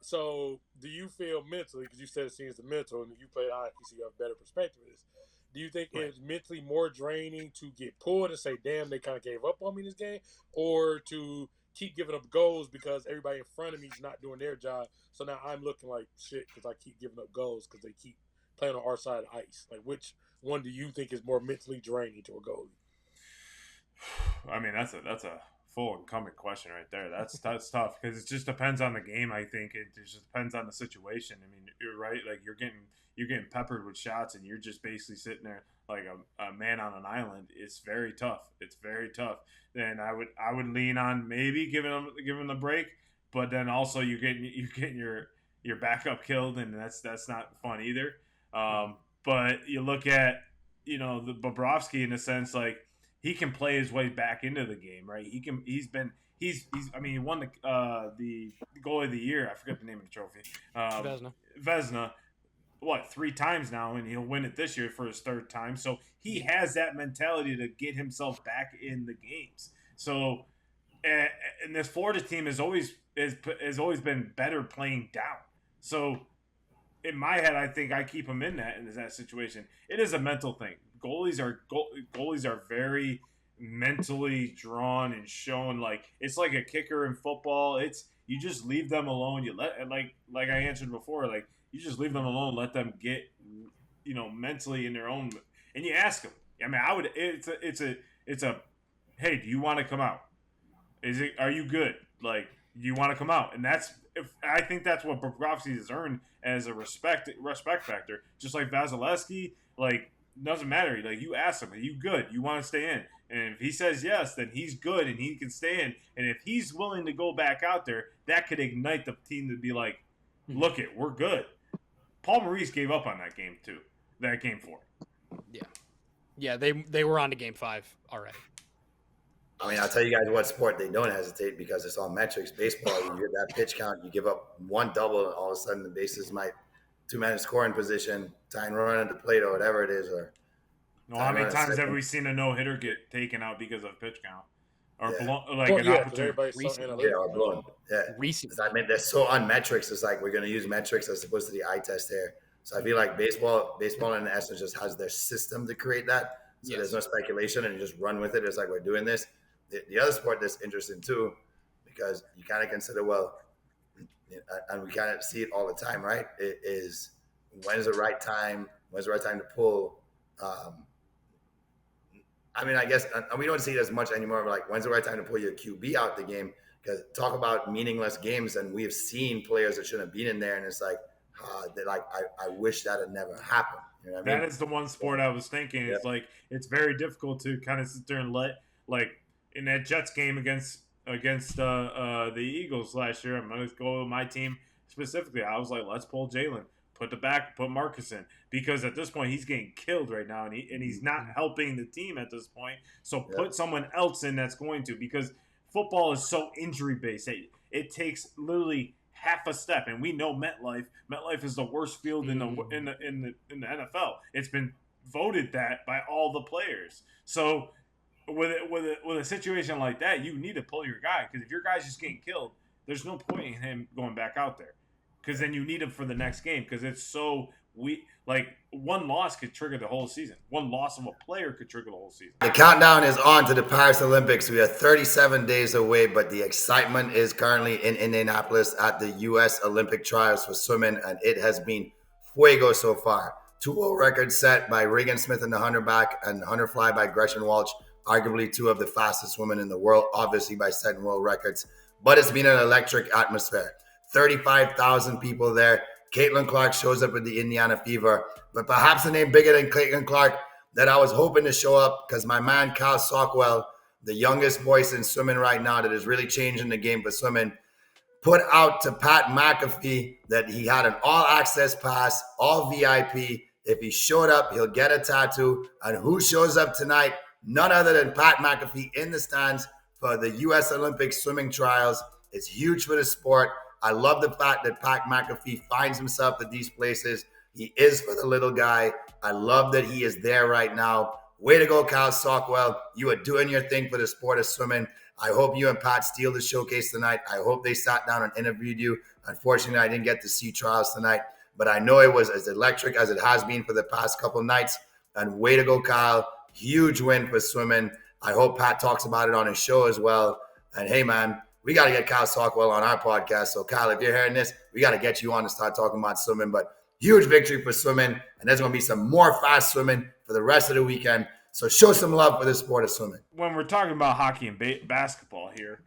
So do you feel mentally, because you said it seems the mental, and you played hockey, so you have a better perspective of this. Do you think it's mentally more draining to get pulled and say, damn, they kind of gave up on me this game, or to keep giving up goals because everybody in front of me is not doing their job, so now I'm looking like shit because I keep giving up goals because they keep playing on our side of the ice? Like, which one do you think is more mentally draining to a goalie? I mean, that's a full incumbent question right there. That's tough because it just depends on the game. I think it just depends on the situation. I mean, you're right. Like you're getting peppered with shots, and you're just basically sitting there like a man on an island. It's very tough. It's very tough. Then I would lean on maybe giving them the break, but then also you getting your backup killed, and that's not fun either. But you look at the Bobrovsky in a sense, like he can play his way back into the game, right? He won the goalie of the year. I forget the name of the trophy. Vezina. What, 3 times now, and he'll win it this year for his 3rd time. So he has that mentality to get himself back in the games. So, and this Florida team has always been better playing down. So, in my head, I think I keep him in that situation. It is a mental thing. Goalies are very mentally drawn and shown. Like, it's like a kicker in football. It's you just leave them alone. You let like I answered before. Like, you just leave them alone. Let them get mentally in their own. And you ask them. I mean, I would. It's a. Hey, do you want to come out? Are you good? Like, do you want to come out? And I think that's what Bobrovsky has earned as a respect factor. Just like Vasilevsky, like, doesn't matter. Like, you ask him, are you good? You want to stay in? And if he says yes, then he's good and he can stay in. And if he's willing to go back out there, that could ignite the team to be like, look it, we're good. Paul Maurice gave up on that game too. That game 4. Yeah, they were on to game 5 already. I mean, I'll tell you guys what sport they don't hesitate because it's all metrics. Baseball, you get that pitch count, you give up 1 double, and all of a sudden the bases might 2-man scoring position, tying run at the plate or whatever it is. Or how many times have we seen a no-hitter get taken out because of pitch count? Or Recently. Or blown. Yeah. Recently. I mean, they're so on metrics. It's like we're going to use metrics as opposed to the eye test here. So I feel like baseball in essence just has their system to create that. So there's no speculation and you just run with it. It's like we're doing this. The other sport that's interesting too, because you kind of consider, and we kind of see it all the time, right? It is when's the right time to pull. I mean, I guess we don't see it as much anymore. But like, when's the right time to pull your QB out the game? Because talk about meaningless games, and we have seen players that shouldn't have been in there, and it's like, I wish that had never happened. You know what I mean? That is the one sport I was thinking. It's like it's very difficult to kind of sit there and let in that Jets game against the Eagles last year. I'm going to go with my team specifically. I was like, let's pull Jalen, put Marcus in, because at this point he's getting killed right now, and he's not helping the team at this point. So put someone else in that's going to, because football is so injury based. It takes literally half a step, and we know MetLife is the worst field in the NFL. It's been voted that by all the players. So with a situation like that, you need to pull your guy, because if your guy's just getting killed, there's no point in him going back out there, because then you need him for the next game, because it's so one loss could trigger the whole season. One loss of a player could trigger the whole season. The countdown is on to the Paris Olympics. We are 37 days away, but the excitement is currently in Indianapolis at the U.S. Olympic trials for swimming, and it has been fuego so far. 2 world records set by Regan Smith in the 100 back and 100 fly by Gretchen Walsh, arguably 2 of the fastest women in the world, obviously by setting world records. But it's been an electric atmosphere. 35,000 people there. Caitlin Clark shows up with the Indiana Fever, but perhaps a name bigger than Caitlin Clark that I was hoping to show up, because my man Kyle Sockwell, the youngest voice in swimming right now that is really changing the game for swimming, put out to Pat McAfee that he had an all-access pass, all VIP. If he showed up, he'll get a tattoo. And who shows up tonight? None other than Pat McAfee in the stands for the U.S. Olympic swimming trials. It's huge for the sport. I love the fact that Pat McAfee finds himself at these places. He is for the little guy. I love that he is there right now. Way to go, Kyle Sockwell. You are doing your thing for the sport of swimming. I hope you and Pat steal the showcase tonight. I hope they sat down and interviewed you. Unfortunately, I didn't get to see trials tonight, but I know it was as electric as it has been for the past couple nights. And way to go, Kyle. Huge win for swimming. I hope Pat talks about it on his show as well. And hey, man, we got to get Kyle Sockwell on our podcast. So, Kyle, if you're hearing this, we got to get you on to start talking about swimming. But huge victory for swimming. And there's going to be some more fast swimming for the rest of the weekend. So show some love for the sport of swimming. When we're talking about hockey and basketball here,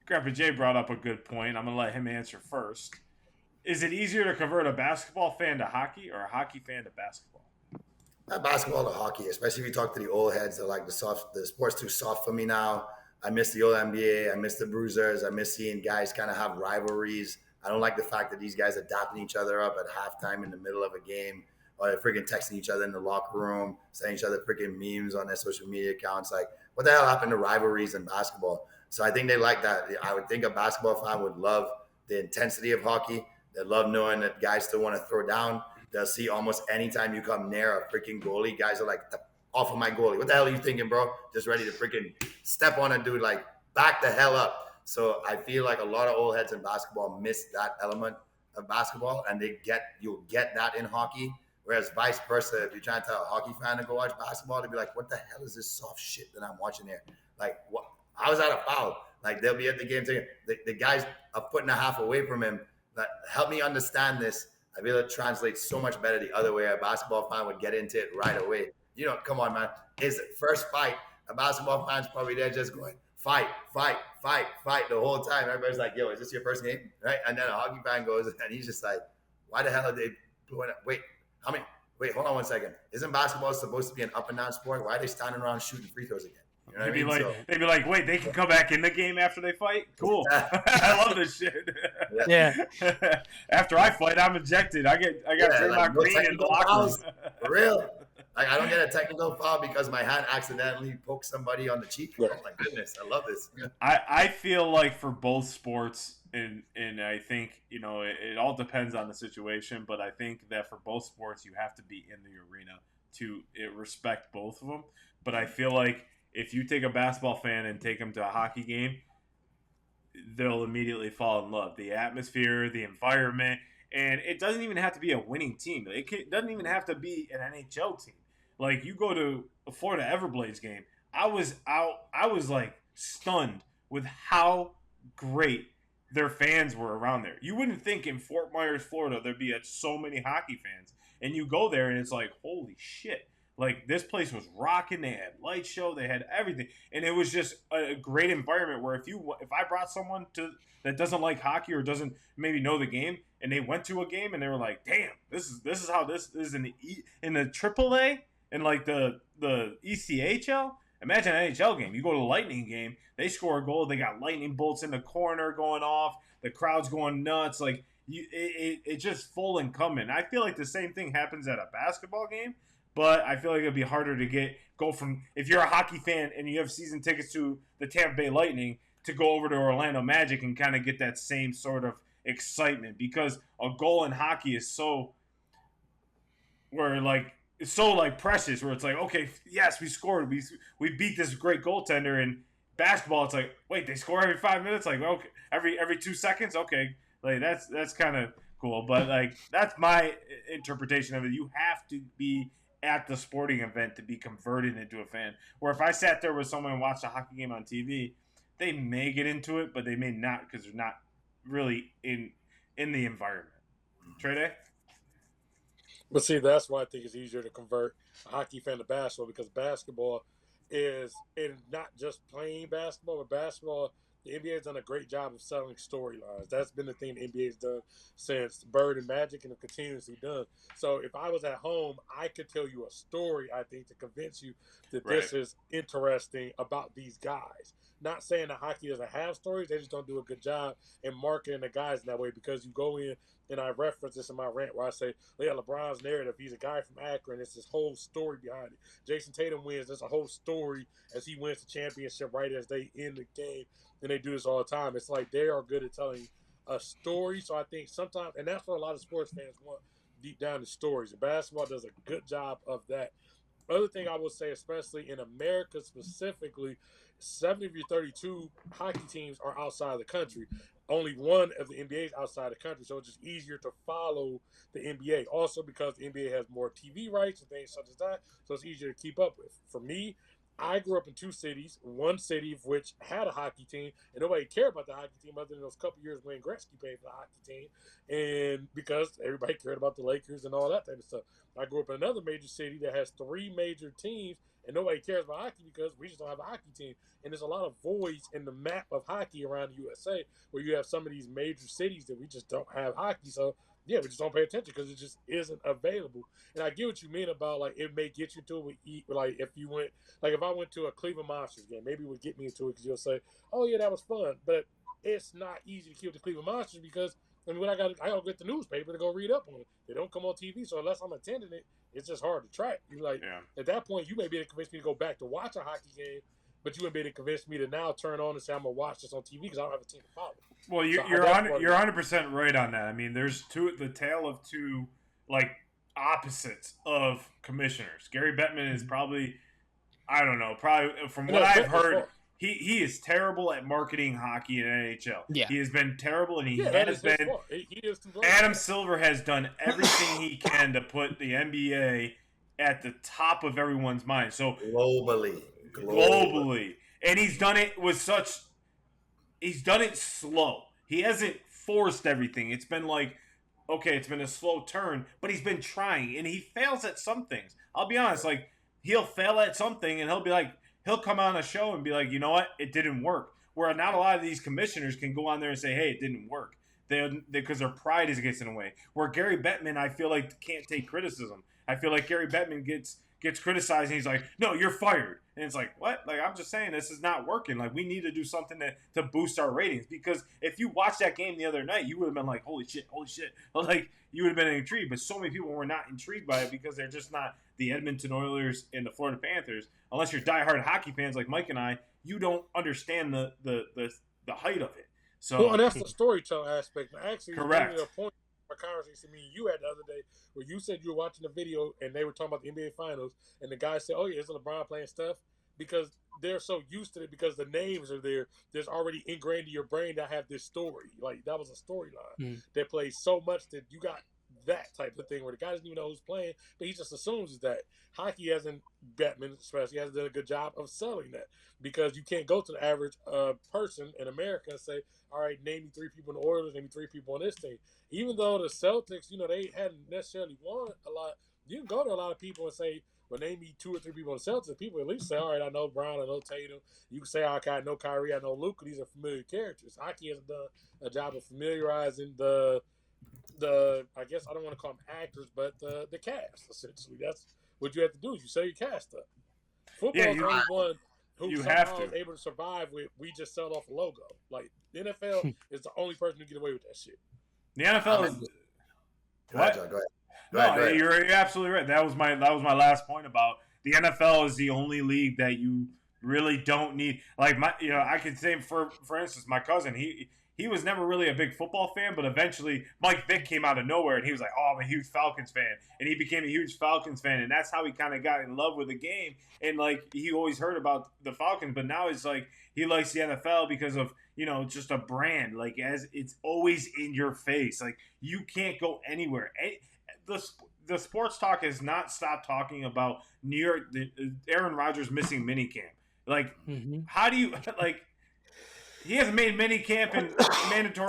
Grandpa Jay brought up a good point. I'm going to let him answer first. Is it easier to convert a basketball fan to hockey or a hockey fan to basketball? Basketball to hockey, especially if you talk to the old heads. They're like, the sport's too soft for me now. I miss the old NBA. I miss the bruisers. I miss seeing guys kind of have rivalries. I don't like the fact that these guys are dapping each other up at halftime in the middle of a game, or they're freaking texting each other in the locker room, sending each other freaking memes on their social media accounts. Like, what the hell happened to rivalries in basketball? So I think they like that. I would think a basketball fan would love the intensity of hockey. They love knowing that guys still want to throw down. They'll see almost anytime you come near a freaking goalie, guys are like, off of my goalie. What the hell are you thinking, bro? Just ready to freaking step on a dude, like, back the hell up. So I feel like a lot of old heads in basketball miss that element of basketball, and you'll get that in hockey. Whereas vice versa, if you're trying to tell a hockey fan to go watch basketball, they'll be like, what the hell is this soft shit that I'm watching here? Like, what? I was at a foul. Like, they'll be at the game saying, the guy's a foot and a half away from him. Like, help me understand this. I feel it translates so much better the other way. A basketball fan would get into it right away. You know, come on, man. It's the first fight. A basketball fan's probably there just going, fight, fight, fight, fight the whole time. Everybody's like, yo, is this your first game? Right? And then a hockey fan goes, and he's just like, why the hell are they blowing up? Wait, hold on one second. Isn't basketball supposed to be an up and down sport? Why are they standing around shooting free throws again? You know they'd be like, wait, they can come back in the game after they fight? Cool. I love this shit. Yeah. After I fight, I'm ejected. I got Draymond Green in the locker room. For real. Like, I don't get a technical foul because my hand accidentally poked somebody on the cheek. Oh my goodness, I love this. I feel like for both sports, and I think, you know, it all depends on the situation, but I think that for both sports you have to be in the arena to respect both of them. But I feel like if you take a basketball fan and take them to a hockey game, they'll immediately fall in love. The atmosphere, the environment, and it doesn't even have to be a winning team. It doesn't even have to be an NHL team. Like, you go to a Florida Everblades game, I was like stunned with how great their fans were around there. You wouldn't think in Fort Myers, Florida, there'd be so many hockey fans. And you go there and it's like, holy shit. Like, this place was rocking. They had light show. They had everything. And it was just a great environment where if I brought someone that doesn't like hockey or doesn't maybe know the game, and they went to a game and they were like, damn, this is how this is in the AAA and like the ECHL. Imagine an NHL game. You go to a Lightning game, they score a goal, they got lightning bolts in the corner going off, the crowd's going nuts. Like, it's just full and coming. I feel like the same thing happens at a basketball game. But I feel like it'd be harder to go from, if you're a hockey fan and you have season tickets to the Tampa Bay Lightning, to go over to Orlando Magic and kind of get that same sort of excitement, because a goal in hockey is it's so precious, where it's like, okay, yes, we scored, we beat this great goaltender. And basketball, it's like, wait, they score every 5 minutes, like, okay, every 2 seconds, okay, like that's kind of cool. But like, that's my interpretation of it. You have to be at the sporting event to be converted into a fan. Where if I sat there with someone and watched a hockey game on TV, they may get into it, but they may not, because they're not really in the environment. Trey? But see, that's why I think it's easier to convert a hockey fan to basketball, because basketball is not just playing basketball, but basketball, the NBA has done a great job of selling storylines. That's been the thing the NBA has done since Bird and Magic, and it continues to be done. So if I was at home, I could tell you a story, I think, to convince you that this is interesting about these guys. Not saying that hockey doesn't have stories, they just don't do a good job in marketing the guys in that way, because you go in, and I reference this in my rant where I say, yeah, LeBron's narrative, he's a guy from Akron, it's this whole story behind it. Jason Tatum wins, there's a whole story as he wins the championship right as they end the game, and they do this all the time. It's like they are good at telling a story. So I think sometimes, and that's what a lot of sports fans want deep down, the stories. And basketball does a good job of that. Other thing I would say, especially in America specifically, 70 of your 32 hockey teams are outside of the country. Only one of the NBA is outside the country, so it's just easier to follow the NBA. Also, because the NBA has more TV rights and things such as that, so it's easier to keep up with. For me, I grew up in two cities, one city of which had a hockey team, and nobody cared about the hockey team other than those couple years when Gretzky played for the hockey team, and because everybody cared about the Lakers and all that type of stuff. I grew up in another major city that has three major teams, and nobody cares about hockey because we just don't have a hockey team. And there's a lot of voids in the map of hockey around the USA where you have some of these major cities that we just don't have hockey. So, yeah, we just don't pay attention because it just isn't available. And I get what you mean about, like, it may get you to it. Like, if you went, like, if I went to a Cleveland Monsters game, maybe it would get me into it because you'll say, oh, yeah, that was fun. But it's not easy to keep the Cleveland Monsters because I mean, I gotta get the newspaper to go read up on it. They don't come on TV, so unless I'm attending it, it's just hard to track. You like at that point, you may be able to convince me to go back to watch a hockey game, but you wouldn't be able to convince me to now turn on and say I'm gonna watch this on TV because I don't have a team to follow. Well, you're 100% right on that. I mean, there's the tale of two like opposites of commissioners. Gary Bettman is probably, I don't know, probably from what I've heard, he is terrible at marketing hockey in NHL. Yeah, he has been terrible, and he has been. Adam Silver has done everything he can to put the NBA at the top of everyone's mind. So globally, and he's done it with such. He's done it slow. He hasn't forced everything. It's been like, okay, it's been a slow turn, but he's been trying, and he fails at some things. I'll be honest, like, he'll fail at something, and he'll come on a show and be like, you know what, it didn't work. Where not a lot of these commissioners can go on there and say, hey, it didn't work. Because their pride is getting in the way. Where Gary Bettman, I feel like, can't take criticism. I feel like Gary Bettman gets criticized, and he's like, no, you're fired. And it's like, what? Like, I'm just saying this is not working. Like, we need to do something to boost our ratings. Because if you watched that game the other night, you would have been like, holy shit. Like, you would have been intrigued. But so many people were not intrigued by it because they're just not the Edmonton Oilers and the Florida Panthers. Unless you're diehard hockey fans like Mike and I, you don't understand the height of it. So, well, and that's the storytelling aspect. Actually, correct. A point of a conversation me and you had the other day where you said you were watching a video and they were talking about the NBA Finals, and the guy said, "Oh yeah, is LeBron playing Steph?" Because they're so used to it because the names are there. There's already ingrained in your brain that have this story. Like that was a storyline that plays so much that you got that type of thing where the guy doesn't even know who's playing, but he just assumes that. Hockey hasn't, Batman especially, hasn't done a good job of selling that because you can't go to the average person in America and say, all right, name me 3 people in the Oilers, name me 3 people on this team. Even though the Celtics, they hadn't necessarily won a lot, you can go to a lot of people and say, well, name me 2 or 3 people on the Celtics. People at least say, all right, I know Brown, I know Tatum. You can say, okay, I know Kyrie, I know Luka. These are familiar characters. Hockey hasn't done a job of familiarizing the I guess I don't want to call them actors, but the cast, essentially. That's what you have to do is you sell your cast up. Football is the only one who somehow is able to survive with we just sell off a logo. Like the NFL is the only person who get away with that shit. The NFL is Go ahead. You're absolutely right. That was my last point about the NFL is the only league that you really don't need. Like I could say for instance, my cousin, he was never really a big football fan, but eventually Mike Vick came out of nowhere, and he was like, oh, I'm a huge Falcons fan. And he became a huge Falcons fan, and that's how he kind of got in love with the game. And, like, he always heard about the Falcons, but now it's like he likes the NFL because of, just a brand. Like, as it's always in your face. Like, you can't go anywhere. The sports talk has not stopped talking about Aaron Rodgers missing minicamp. Like, how do you – like – he hasn't made mandatory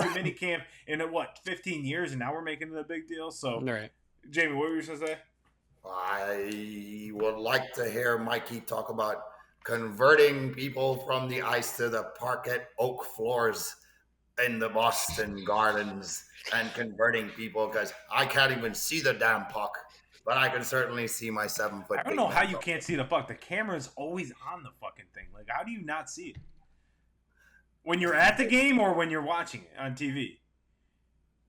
minicamp in 15 years, and now we're making it a big deal. So, right. Jamie, what were you going to say? I would like to hear Mikey talk about converting people from the ice to the parquet oak floors in the Boston Gardens and converting people because I can't even see the damn puck, but I can certainly see my 7 foot. I don't know how you can't see the puck. The camera's always on the fucking thing. Like, how do you not see it? When you're at the game or when you're watching it on TV?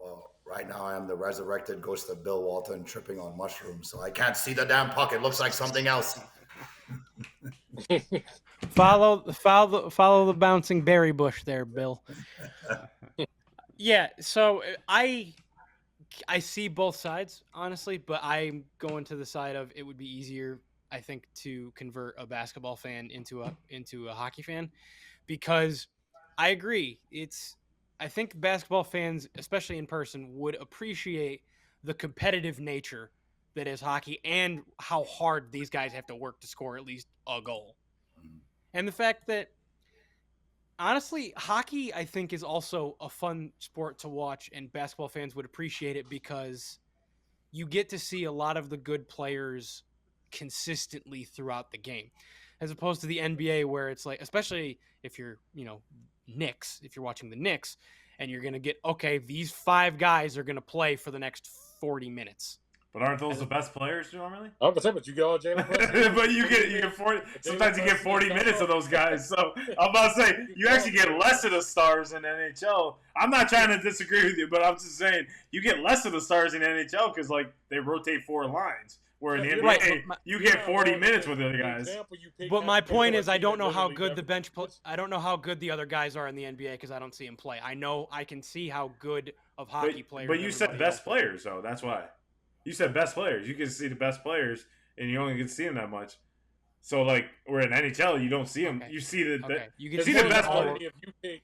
Well, right now I am the resurrected ghost of Bill Walton tripping on mushrooms, so I can't see the damn puck. It looks like something else. Follow the bouncing berry bush there, Bill. Yeah, so I see both sides, honestly, but I'm going to the side of it would be easier, I think, to convert a basketball fan into a hockey fan because I agree. I think basketball fans, especially in person, would appreciate the competitive nature that is hockey and how hard these guys have to work to score at least a goal. And the fact that, honestly, hockey, I think, is also a fun sport to watch, and basketball fans would appreciate it because you get to see a lot of the good players consistently throughout the game, as opposed to the NBA where it's like, especially if you're, Knicks, if you're watching the Knicks, and you're going to get, okay, these 5 guys are going to play for the next 40 minutes. But aren't those the best players normally? I'm gonna say, but you get all Jalen Brunson. But you get 40. Sometimes you get 40 minutes of those guys. So I'm about to say you actually get less of the stars in NHL. I'm not trying to disagree with you, but I'm just saying you get less of the stars in NHL because like they rotate 4 lines. Where in the NBA, you get 40 minutes with the other guys. But my point is, I don't know how good I don't know how good the other guys are in the NBA because I don't see them play. I can see how good of hockey players. But you said best players, though. That's why. You said best players. You can see the best players, and you only can see them that much. So, like, we're in NHL, you don't see them. Okay. You see the best players.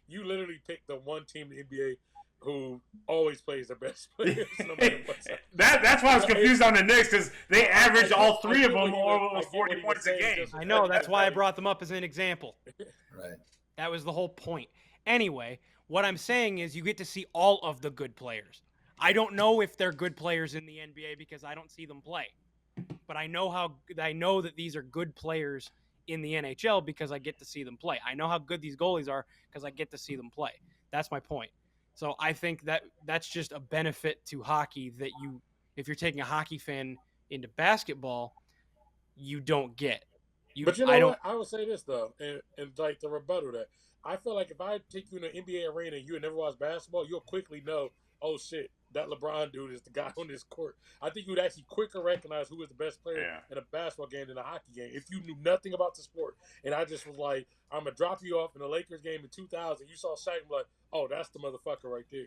You literally pick the one team in the NBA who always plays the best players. No matter what's that's why I was confused on the Knicks because they average all 3 of them over 40 points a game. I know. That's why I brought them up as an example. Right. That was the whole point. Anyway, what I'm saying is you get to see all of the good players. I don't know if they're good players in the NBA because I don't see them play. But I know that these are good players in the NHL because I get to see them play. I know how good these goalies are because I get to see them play. That's my point. So I think that's just a benefit to hockey that if you're taking a hockey fan into basketball, you don't get. But you know what? I would say this though, and like to rebuttal that, I feel like if I take you in an NBA arena and you had never watched basketball, you'll quickly know, oh shit, that LeBron dude is the guy on this court. I think you'd actually quicker recognize who is the best player in a basketball game than a hockey game. If you knew nothing about the sport, and I just was like, I'm going to drop you off in the Lakers game in 2000, you saw Shaq, I'm like, oh, that's the motherfucker right there.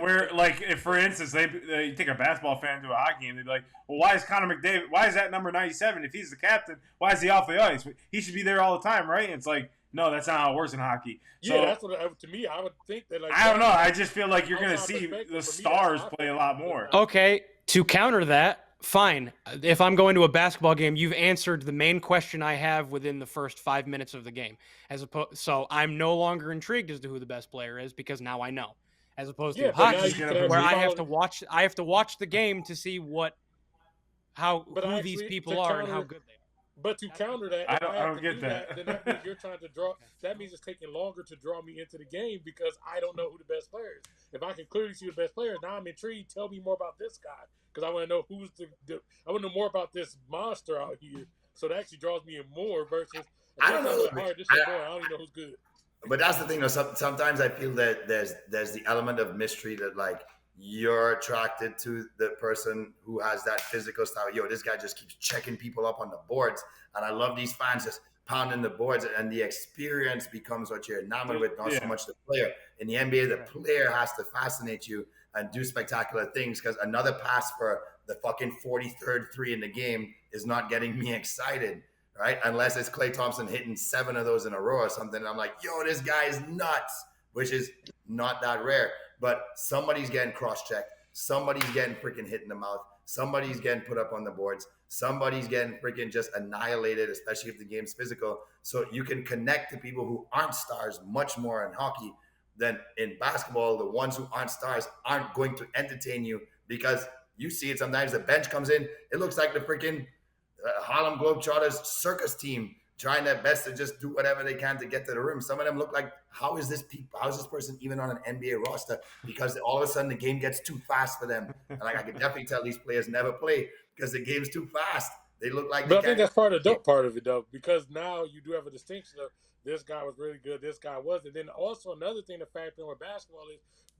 We're like, if for instance, you take a basketball fan to a hockey game, they'd be like, well, why is Connor McDavid, why is that number 97? If he's the captain, why is he off the ice? He should be there all the time, right? And it's like, no, that's not how it works in hockey. So, yeah, that's what to me. I would think that. Like, I don't know. I just feel like you're going to see the stars play a lot more. Okay, to counter that, fine. If I'm going to a basketball game, you've answered the main question I have within the first 5 minutes of the game. So I'm no longer intrigued as to who the best player is because now I know. As opposed to hockey, where I have to watch the game to see who these people are and how good they are. But to counter that, I don't get that. Then that means you're trying to draw. That means it's taking longer to draw me into the game because I don't know who the best player is. If I can clearly see the best player, now I'm intrigued. Tell me more about this guy because I want to know who's I want to know more about this monster out here. So that actually draws me in more versus. I don't know. I don't even know who's good. But that's the thing, though. Sometimes I feel that there's the element of mystery that like you're attracted to the person who has that physical style. Yo, this guy just keeps checking people up on the boards, and I love these fans just pounding the boards, and the experience becomes what you're enamored with, not so much the player. In the NBA, the player has to fascinate you and do spectacular things because another pass for the fucking 43rd 3 in the game is not getting me excited. Right? Unless it's Klay Thompson hitting 7 of those in a row or something. And I'm like, yo, this guy is nuts, which is not that rare. But somebody's getting cross-checked. Somebody's getting freaking hit in the mouth. Somebody's getting put up on the boards. Somebody's getting freaking just annihilated, especially if the game's physical. So you can connect to people who aren't stars much more in hockey than in basketball. The ones who aren't stars aren't going to entertain you because you see it sometimes. The bench comes in. It looks like the freaking Harlem Globetrotters circus team trying their best to just do whatever they can to get to the rim. Some of them look like, how is this person even on an NBA roster? Because all of a sudden the game gets too fast for them. And like I can definitely tell these players never play because the game's too fast. They look like. But I think that's part of the dope part of it though, because now you do have a distinction of this guy was really good, this guy wasn't. Then also another thing to factor in with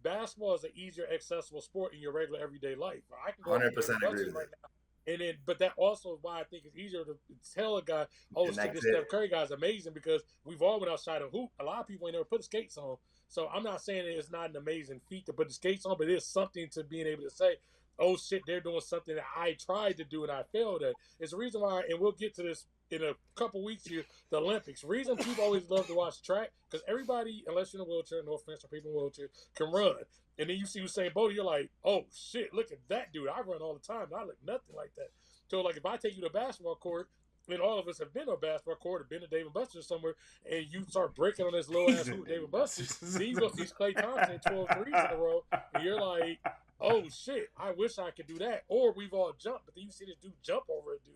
basketball is an easier accessible sport in your regular everyday life. I can go 100% agree with right now. And then, but that also is why I think it's easier to tell a guy, oh, this Steph Curry guy's amazing because we've all been outside of hoop. A lot of people ain't never put the skates on. So I'm not saying it's not an amazing feat to put the skates on, but it's something to being able to say, oh, shit, they're doing something that I tried to do and I failed at. It's the reason why, and we'll get to this in a couple weeks here, the Olympics. Reason people always love to watch track, because everybody, unless you're in a wheelchair, no offense to people in wheelchair, can run. And then you see Usain Bolt, you're like, oh, shit, look at that dude. I run all the time. I look nothing like that. So, like, if I take you to a basketball court, and all of us have been on a basketball court or been to Dave & Buster's somewhere, and you start breaking on this little-ass hoop Dave & Buster's, then you go see Klay Thompson 12 threes in a row, and you're like, oh, shit, I wish I could do that. Or we've all jumped, but then you see this dude jump over a dude.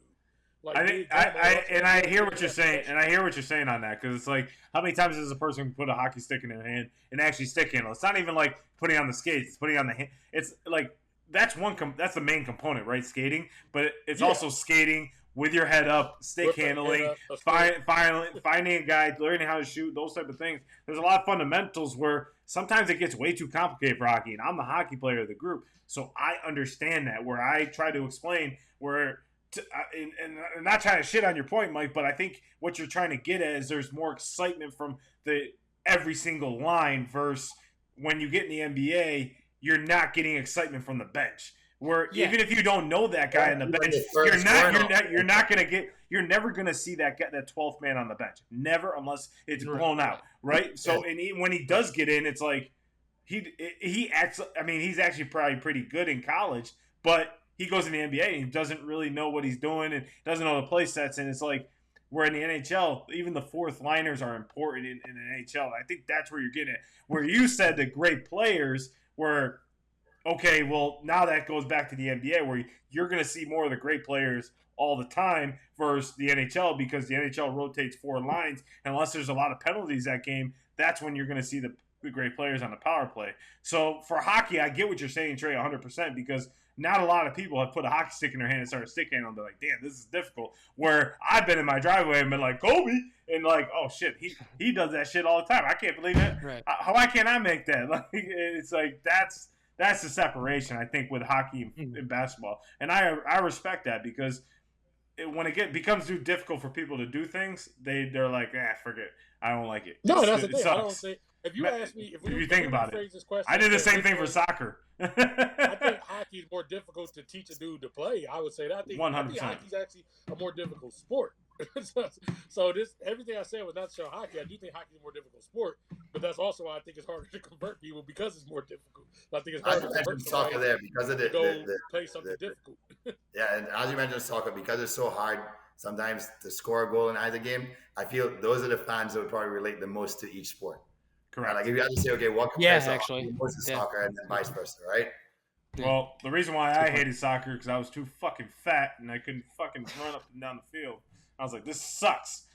Like, I hear what you're saying, and I hear what you're saying on that, because it's like, how many times does a person put a hockey stick in their hand and actually stick handle? It's not even like putting on the skates, it's putting on the hand. It's like, that's that's the main component, right? Skating, but it's Yeah. also skating with your head up, stick With the head handling, up, a stick. finding a guy, learning how to shoot, those type of things. There's a lot of fundamentals where sometimes it gets way too complicated for hockey, and I'm the hockey player of the group, so I understand that. Where I try to explain and not trying to shit on your point, Mike, but I think what you're trying to get at is there's more excitement from the every single line versus when you get in the NBA, you're not getting excitement from the bench. Where even if you don't know that guy on the bench, you're never gonna see that 12th man on the bench. Never, unless it's blown out, right? So when he does get in, it's like he acts. I mean, he's actually probably pretty good in college, but he goes in the NBA and he doesn't really know what he's doing and doesn't know the play sets. And it's like, where in the NHL, even the fourth liners are important in the NHL. I think that's where you're getting it. Where you said the great players were, okay, well, now that goes back to the NBA where you're going to see more of the great players all the time versus the NHL, because the NHL rotates 4 lines. And unless there's a lot of penalties that game, that's when you're going to see the great players on the power play. So for hockey, I get what you're saying, Trey, 100%, because not a lot of people have put a hockey stick in their hand and started stick handling. They're like, damn, this is difficult. Where I've been in my driveway and been like, Kobe, and like, oh shit, he does that shit all the time. I can't believe it. Right. Why can't I make that? Like, it's like that's the separation, I think, with hockey and basketball, and I respect that, because when it becomes too difficult for people to do things, they're like, forget, I don't like it. No, that's the it thing. sucks. I don't think. If you ask me, if you think about it, this question, I did the same thing for soccer. I think hockey is more difficult to teach a dude to play. I would say that. I think 100%. hockey is actually a more difficult sport. So everything I said was not to show hockey. I do think hockey is a more difficult sport, but that's also why I think it's harder to convert people, because it's more difficult. I think it's harder to convert soccer there because of play something difficult. Yeah, and as you mentioned soccer, because it's so hard sometimes to score a goal in either game, I feel those are the fans that would probably relate the most to each sport. Correct. Like if you had to say, okay, what compares to most of soccer, and then vice versa, right? Well, the reason why I hated soccer because I was too fucking fat and I couldn't fucking run up and down the field. I was like, this sucks.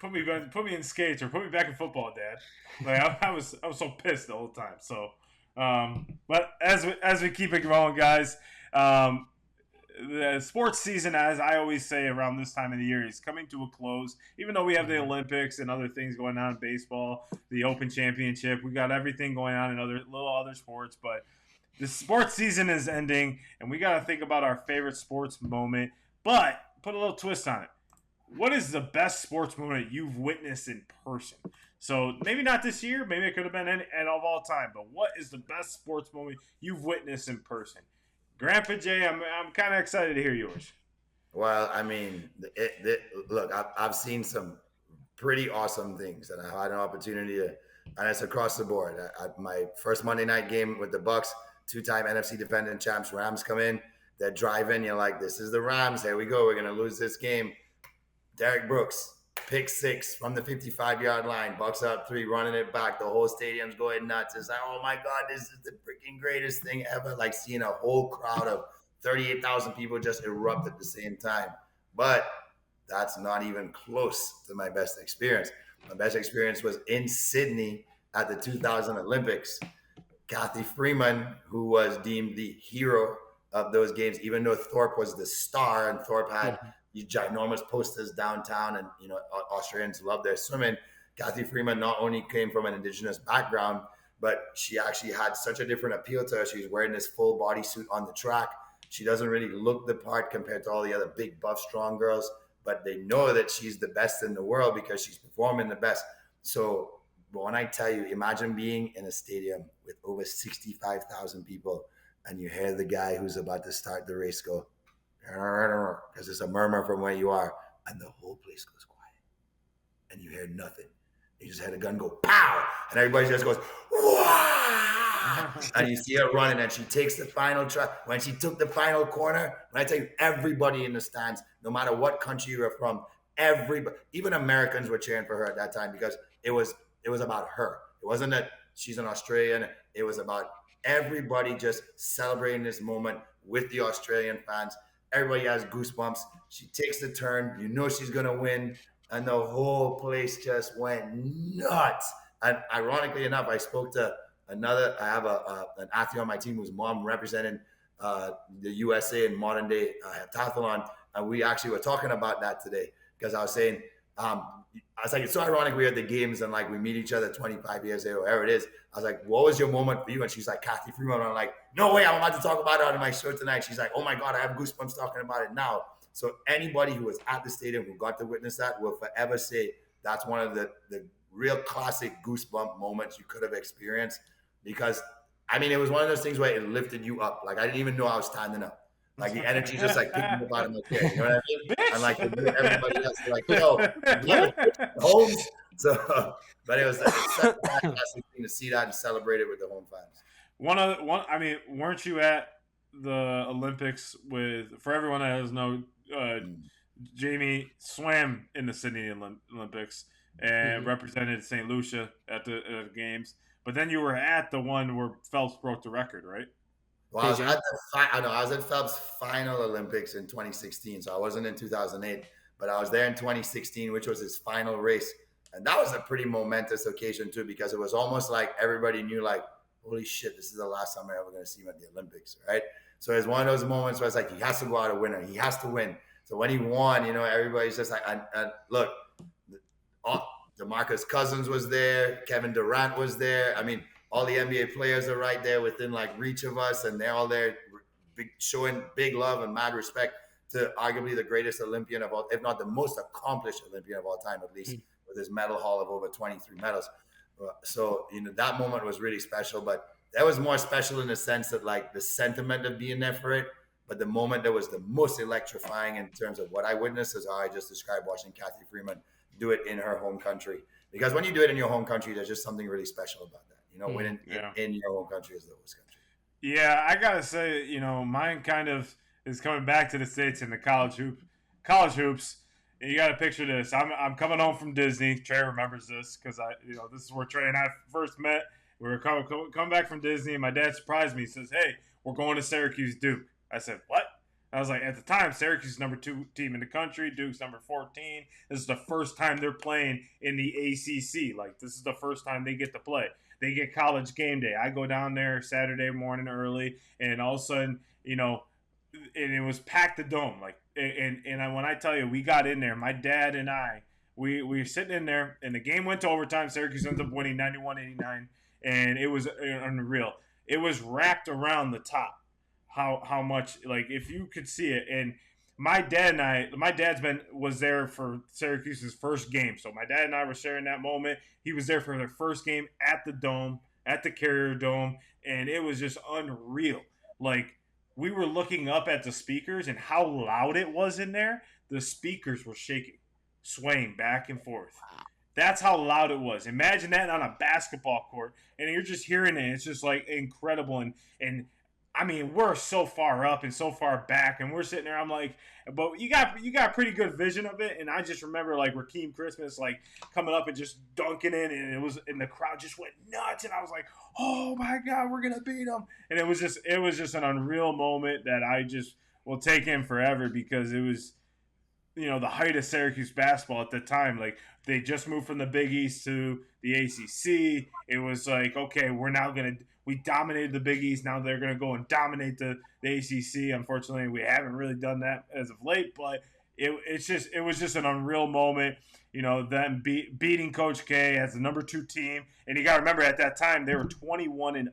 Put me in skates or put me back in football, Dad. Like I was so pissed the whole time. So, but as we keep it going, guys, the sports season, as I always say around this time of the year, is coming to a close. Even though we have the Olympics and other things going on in baseball, the Open Championship, we got everything going on in other sports, but the sports season is ending, and we got to think about our favorite sports moment, but put a little twist on it. What is the best sports moment you've witnessed in person? So maybe not this year, maybe it could have been of all time, but what is the best sports moment you've witnessed in person? Grandpa Jay, I'm kind of excited to hear yours. Well, I mean, look, I've seen some pretty awesome things, and I had an opportunity to, and it's across the board. My first Monday night game with the Bucks, 2-time NFC defending champs, Rams come in, they drive in, you're like, this is the Rams, here we go, we're going to lose this game. Derek Brooks, pick 6 from the 55-yard line, Bucks up 3, running it back, the whole stadium's going nuts. It's like, oh my God, this is the freaking greatest thing ever, like seeing a whole crowd of 38,000 people just erupt at the same time. But that's not even close to my best experience. My best experience was in Sydney at the 2000 Olympics. Kathy Freeman, who was deemed the hero of those games, even though Thorpe was the star and Thorpe had these ginormous posters downtown, and Australians love their swimming. Kathy Freeman not only came from an Indigenous background, but she actually had such a different appeal to her. She's wearing this full bodysuit on the track. She doesn't really look the part compared to all the other big, buff, strong girls, but they know that she's the best in the world because she's performing the best. So when I tell you, imagine being in a stadium with over 65,000 people and you hear the guy who's about to start the race go, because it's a murmur from where you are, and the whole place goes quiet. And you hear nothing. You just hear the gun go, pow! And everybody just goes, wow! And you see her running, and she takes the final try. When she took the final corner, when I tell you, everybody in the stands, no matter what country you're from, everybody, even Americans were cheering for her at that time because it was about her. It wasn't that she's an Australian. It was about everybody just celebrating this moment with the Australian fans. Everybody has goosebumps. She takes the turn. You know she's going to win. And the whole place just went nuts. And ironically enough, I spoke to I have an athlete on my team whose mom represented the USA in modern day heptathlon. And we actually were talking about that today because I was saying, I was like, it's so ironic we're at the games and like we meet each other 25 years later, whatever it is. I was like, what was your moment for you? And she's like, Kathy Freeman. And I'm like, no way, I'm about to talk about it on my show tonight. She's like, oh my God, I have goosebumps talking about it now. So anybody who was at the stadium who got to witness that will forever say that's one of the real classic goosebump moments you could have experienced, because I mean, it was one of those things where it lifted you up. Like I didn't even know I was standing up. Like the energy just like picked me up out of my chair. You know what I mean? And like everybody else like, yo, home. So, but it was such a fantastic thing to see that and celebrate it with the home fans. One. I mean, weren't you at the Olympics with? For everyone that doesn't know, Jamie swam in the Sydney Olympics and represented St. Lucia at the games. But then you were at the one where Phelps broke the record, right? Well, I was at Phelps' final Olympics in 2016, so I wasn't in 2008, but I was there in 2016, which was his final race, and that was a pretty momentous occasion too, because it was almost like everybody knew, like, holy shit, this is the last time I'm ever going to see him at the Olympics, right? So it's one of those moments where it's like he has to go out a winner, he has to win. So when he won, you know, everybody's just like, and look, DeMarcus Cousins was there, Kevin Durant was there. I mean, all the NBA players are right there within like reach of us, and they're all there showing big love and mad respect to arguably the greatest Olympian of all, if not the most accomplished Olympian of all time, at least with his medal haul of over 23 medals. So, you know, that moment was really special, but that was more special in the sense that like the sentiment of being there for it, but the moment that was the most electrifying in terms of what I witnessed is how I just described watching Kathy Freeman do it in her home country. Because when you do it in your home country, there's just something really special about that. You know, winning in your home country is the host country. Yeah, I gotta say, you know, mine kind of is coming back to the States in the college hoops. And you got to picture this. I'm coming home from Disney. Trey remembers this because this is where Trey and I first met. We were coming back from Disney, and my dad surprised me. He says, "Hey, we're going to Syracuse Duke." I said, "What?" I was like, at the time, Syracuse is number 2 team in the country. Duke's number 14. This is the first time they're playing in the ACC. Like, this is the first time they get to play. They get college game day. I go down there Saturday morning early, and all of a sudden, you know, and it was packed the dome. Like, and when I tell you, we got in there, my dad and I, we were sitting in there, and the game went to overtime. Syracuse ends up winning 91-89, and it was unreal. It was wrapped around the top. How much, like, if you could see it. And my dad's was there for Syracuse's first game. So my dad and I were sharing that moment. He was there for their first game at the Dome, at the Carrier Dome, and it was just unreal. Like, we were looking up at the speakers and how loud it was in there. The speakers were shaking, swaying back and forth. That's how loud it was. Imagine that on a basketball court, and you're just hearing it. It's just like incredible. And I mean, we're so far up and so far back, and we're sitting there. I'm like, but you got pretty good vision of it. And I just remember like Rakeem Christmas like coming up and just dunking in, and the crowd just went nuts. And I was like, oh my God, we're gonna beat them. And it was just an unreal moment that I just will take in forever, because it was, you know, the height of Syracuse basketball at the time. Like, they just moved from the Big East to the ACC. It was like, okay, we dominated the Big East. Now they're going to go and dominate the ACC. Unfortunately, we haven't really done that as of late, but it was just an unreal moment. You know, them beating Coach K as the number 2 team. And you got to remember, at that time, they were 21-0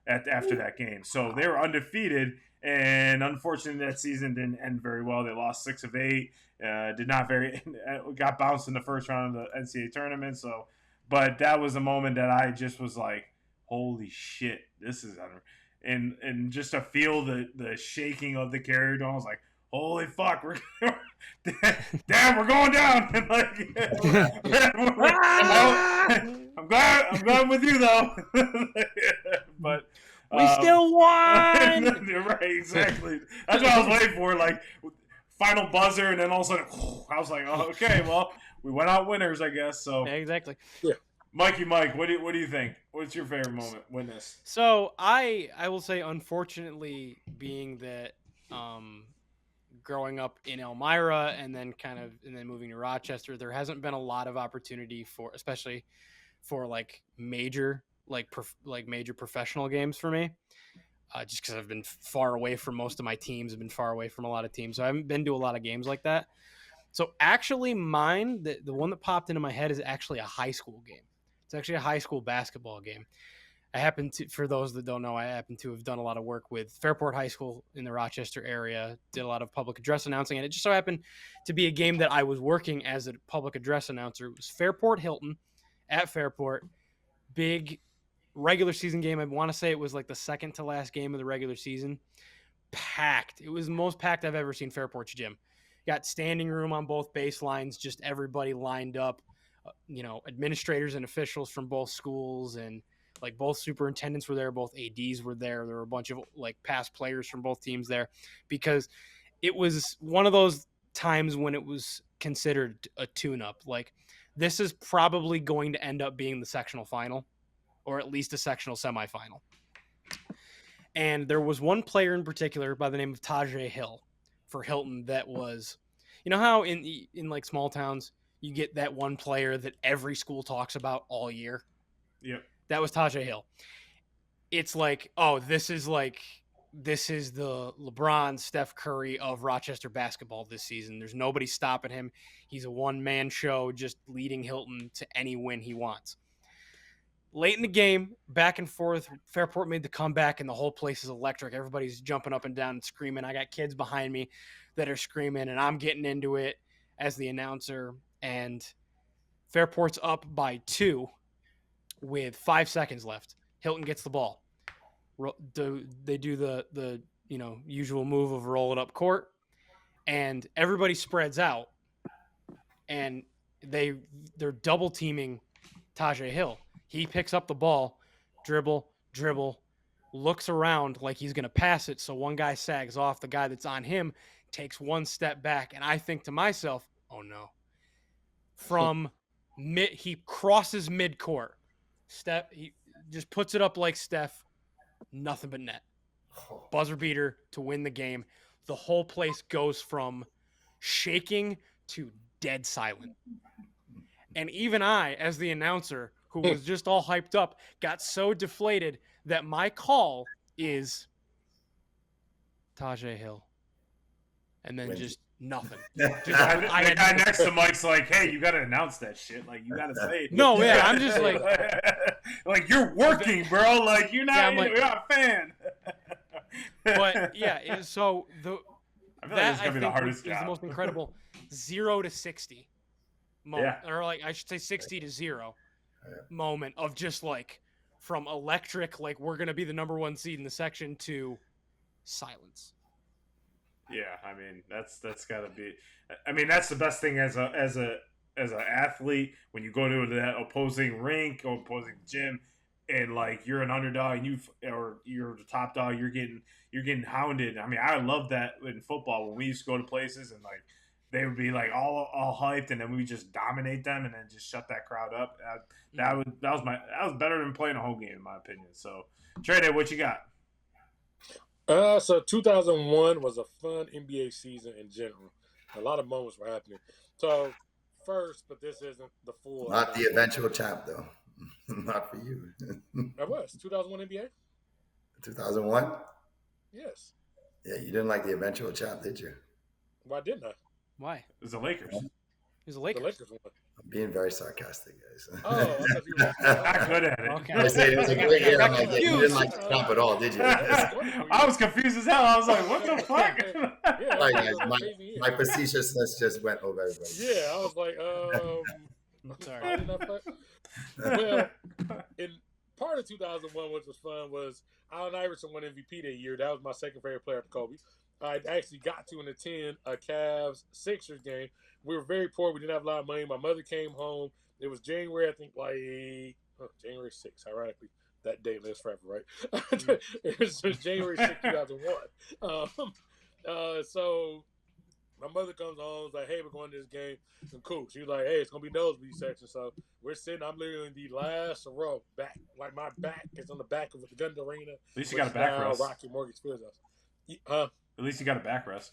after that game. So they were undefeated. And unfortunately, that season didn't end very well. They lost 6 of 8. Got bounced in the first round of the NCAA tournament. So, but that was a moment that I just was like, holy shit, this is unreal. And just to feel the shaking of the Carrier Dome, I was like, holy fuck, damn, we're going down. And like, I'm glad with you though. But we still won. Right, exactly. That's what I was waiting for. Like, final buzzer, and then all of a sudden, I was like, oh, okay, well, we went out winners, I guess. So yeah, exactly. Yeah. Mike, what do you think? What's your favorite moment? Witness. So I will say, unfortunately, being that growing up in Elmira and then moving to Rochester, there hasn't been a lot of opportunity especially for like major professional games for me. just because I've been far away from most of my teams. I've been far away from a lot of teams, so I haven't been to a lot of games like that. So actually mine, the one that popped into my head is actually a high school game. It's actually a high school basketball game. I happen to, for those that don't know, I happen to have done a lot of work with Fairport High School in the Rochester area, did a lot of public address announcing, and it just so happened to be a game that I was working as a public address announcer. It was Fairport Hilton at Fairport. Big regular season game. I want to say it was like the second to last game of the regular season. Packed. It was the most packed I've ever seen Fairport's gym. Got standing room on both baselines, just everybody lined up, administrators and officials from both schools, and like both superintendents were there, both ADs were there. There were a bunch of like past players from both teams there, because it was one of those times when it was considered a tune-up. Like, this is probably going to end up being the sectional final, or at least a sectional semifinal. And there was one player in particular by the name of Tajay Hill for Hilton that was, you know how in like small towns you get that one player that every school talks about all year? Yep. That was Tajay Hill. It's like, oh, this is the LeBron, Steph Curry of Rochester basketball this season. There's nobody stopping him. He's a one-man show, just leading Hilton to any win he wants. Late in the game, back and forth, Fairport made the comeback, and the whole place is electric. Everybody's jumping up and down and screaming. I got kids behind me that are screaming, and I'm getting into it as the announcer. And Fairport's up by 2 with 5 seconds left. Hilton gets the ball. They do the usual move of roll it up court, and everybody spreads out, and they're double teaming Tajay Hill. He picks up the ball, dribble, looks around like he's going to pass it. So one guy sags off. The guy that's on him takes one step back. And I think to myself, oh no. He crosses midcourt. He just puts it up like Steph. Nothing but net. Buzzer beater to win the game. The whole place goes from shaking to dead silent. And even I, as the announcer, who was just all hyped up, got so deflated that my call is Tajay Hill. And then just nothing. The guy next to Mike's like, hey, you got to announce that shit. Like, you got to say it. No, yeah, I'm just like... like, you're working, bro. Like, you're not a fan. But, yeah, so... I feel like it's going to be the hardest job. Is the most incredible 0 to 60 moment. Yeah. Or, like, I should say 60 to 0 moment of just, like, from electric, like, we're going to be the number 1 seed in the section, to silence. Yeah, I mean, that's got to be. I mean, that's the best thing as an athlete, when you go to that opposing rink or opposing gym, and like you're an underdog and you're the top dog, you're getting hounded. I mean, I love that in football when we used to go to places and like they would be like all hyped, and then we just dominate them and then just shut that crowd up. That was better than playing a home game in my opinion. So, Trey, what you got? So 2001 was a fun NBA season in general. A lot of moments were happening. So first, but this isn't the full. Not the eventual champ, though. Not for you. I was 2001 NBA. 2001. Yes. Yeah, you didn't like the eventual champ, did you? Why didn't I? Why? It was the Lakers. It was the Lakers. The Lakers won. I'm being very sarcastic, guys. Oh, I thought you were Not good at it. Okay. I say it was a great year. I'm like, you didn't like the champ at all, did you? I was confused as hell. I was like, what the fuck? Yeah, Like, guys, my facetiousness just went over everybody. Yeah, I was like, Sorry. why didn't I play? Well, in part of 2001, which was fun, was Allen Iverson won MVP that year. That was my second favorite player after Kobe. I actually got to attend a Cavs-Sixers game. We were very poor. We didn't have a lot of money. My mother came home. It was January, I think, January 6th, ironically. That day lives forever, right? It was January 6th, 2001. So my mother comes home, is like, hey, we're going to this game. And cool. She was like, hey, it's going to be nosebleed section. So we're sitting, I'm literally in the last row, back. Like, my back is on the back of the Gun Arena. At least you got a back rest. Rocky Mortgage Field House. At least you got a back rest.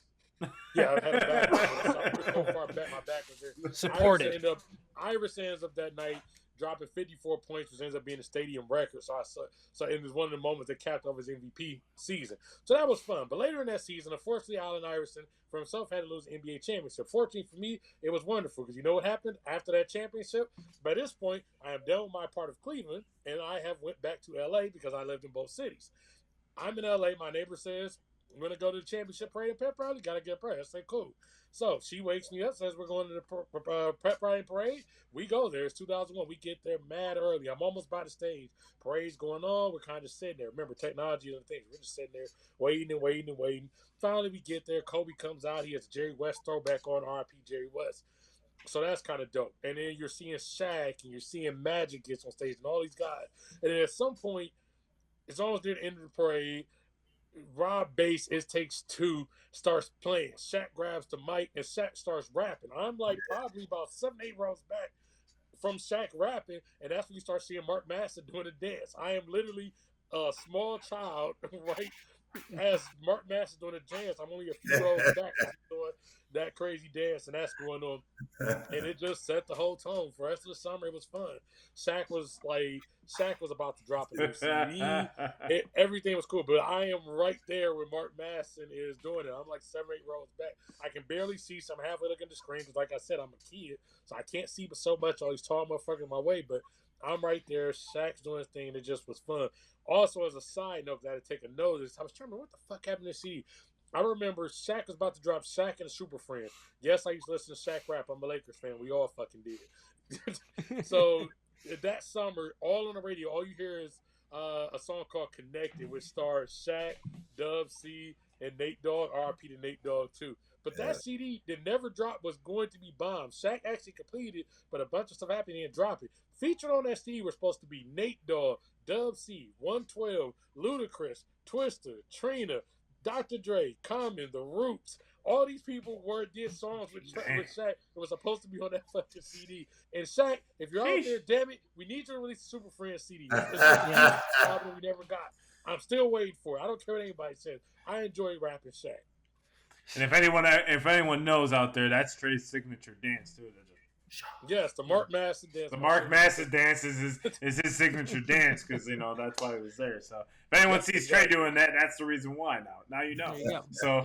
Yeah, I've had a back rest. So far back, my back was there. Supported. Iverson ends up that night dropping 54 points, which ends up being a stadium record. So it was one of the moments that capped off his MVP season. So that was fun. But later in that season, unfortunately, Allen Iverson for himself had to lose the NBA championship. Fortunately for me, it was wonderful because you know what happened after that championship? By this point, I am done with my part of Cleveland, and I have went back to LA because I lived in both cities. I'm in LA. My neighbor says, I'm going to go to the championship parade and pep rally. Got to get a parade. I say, cool. So she wakes me up, says we're going to the pep rally and parade. We go there. It's 2001. We get there mad early. I'm almost by the stage. Parade's going on. We're kind of sitting there. Remember, technology and things. We're just sitting there waiting. Finally, we get there. Kobe comes out. He has a Jerry West throwback on, RIP Jerry West. So that's kind of dope. And then you're seeing Shaq and you're seeing Magic gets on stage and all these guys. And then at some point, it's almost near the end of the parade. Rob Bass, It Takes Two, starts playing. Shaq grabs the mic and Shaq starts rapping. I'm like probably about 7-8 rows back from Shaq rapping, and that's when you start seeing Mark Master doing a dance. I am literally a small child, right? As Mark Master doing a dance, I'm only a few rows back doing that crazy dance, and that's going on. And it just set the whole tone. For the rest of the summer, it was fun. Shaq was about to drop a new CD. Everything was cool, but I am right there where Mark Masson is doing it. I'm like 7-8 rows back. I can barely see, so I'm halfway looking at the screen because, like I said, I'm a kid, so I can't see but so much. All these tall motherfuckers in my way, but I'm right there. Shaq's doing his thing. It just was fun. Also, as a side note, that I had to take a notice. I was trying to remember what the fuck happened to this CD. I remember Shaq was about to drop Shaq and the Super Friends. Yes, I used to listen to Shaq rap. I'm a Lakers fan. We all fucking did. So that summer, all on the radio, all you hear is a song called Connected, which stars Shaq, Dub C, and Nate Dogg. RIP to Nate Dogg, too. But that CD that never dropped was going to be bombed. Shaq actually completed, but a bunch of stuff happened and he didn't drop it. Featured on that CD were supposed to be Nate Dogg, Dub C, 112, Ludacris, Twister, Trina, Dr. Dre, Common, The Roots. All these people did songs with Shaq. It was supposed to be on that fucking CD. And Shaq, if you're out there, damn it, we need you to release the Super Friends CD. It's the album we never got. I'm still waiting for it. I don't care what anybody says. I enjoy rapping Shaq. And if anyone knows out there, that's Trey's signature dance too. Yes, the Mark Master dance. The Mark Master dance is his signature dance because that's why it was there. So if anyone sees Trey doing that, that's the reason why. Now you know. So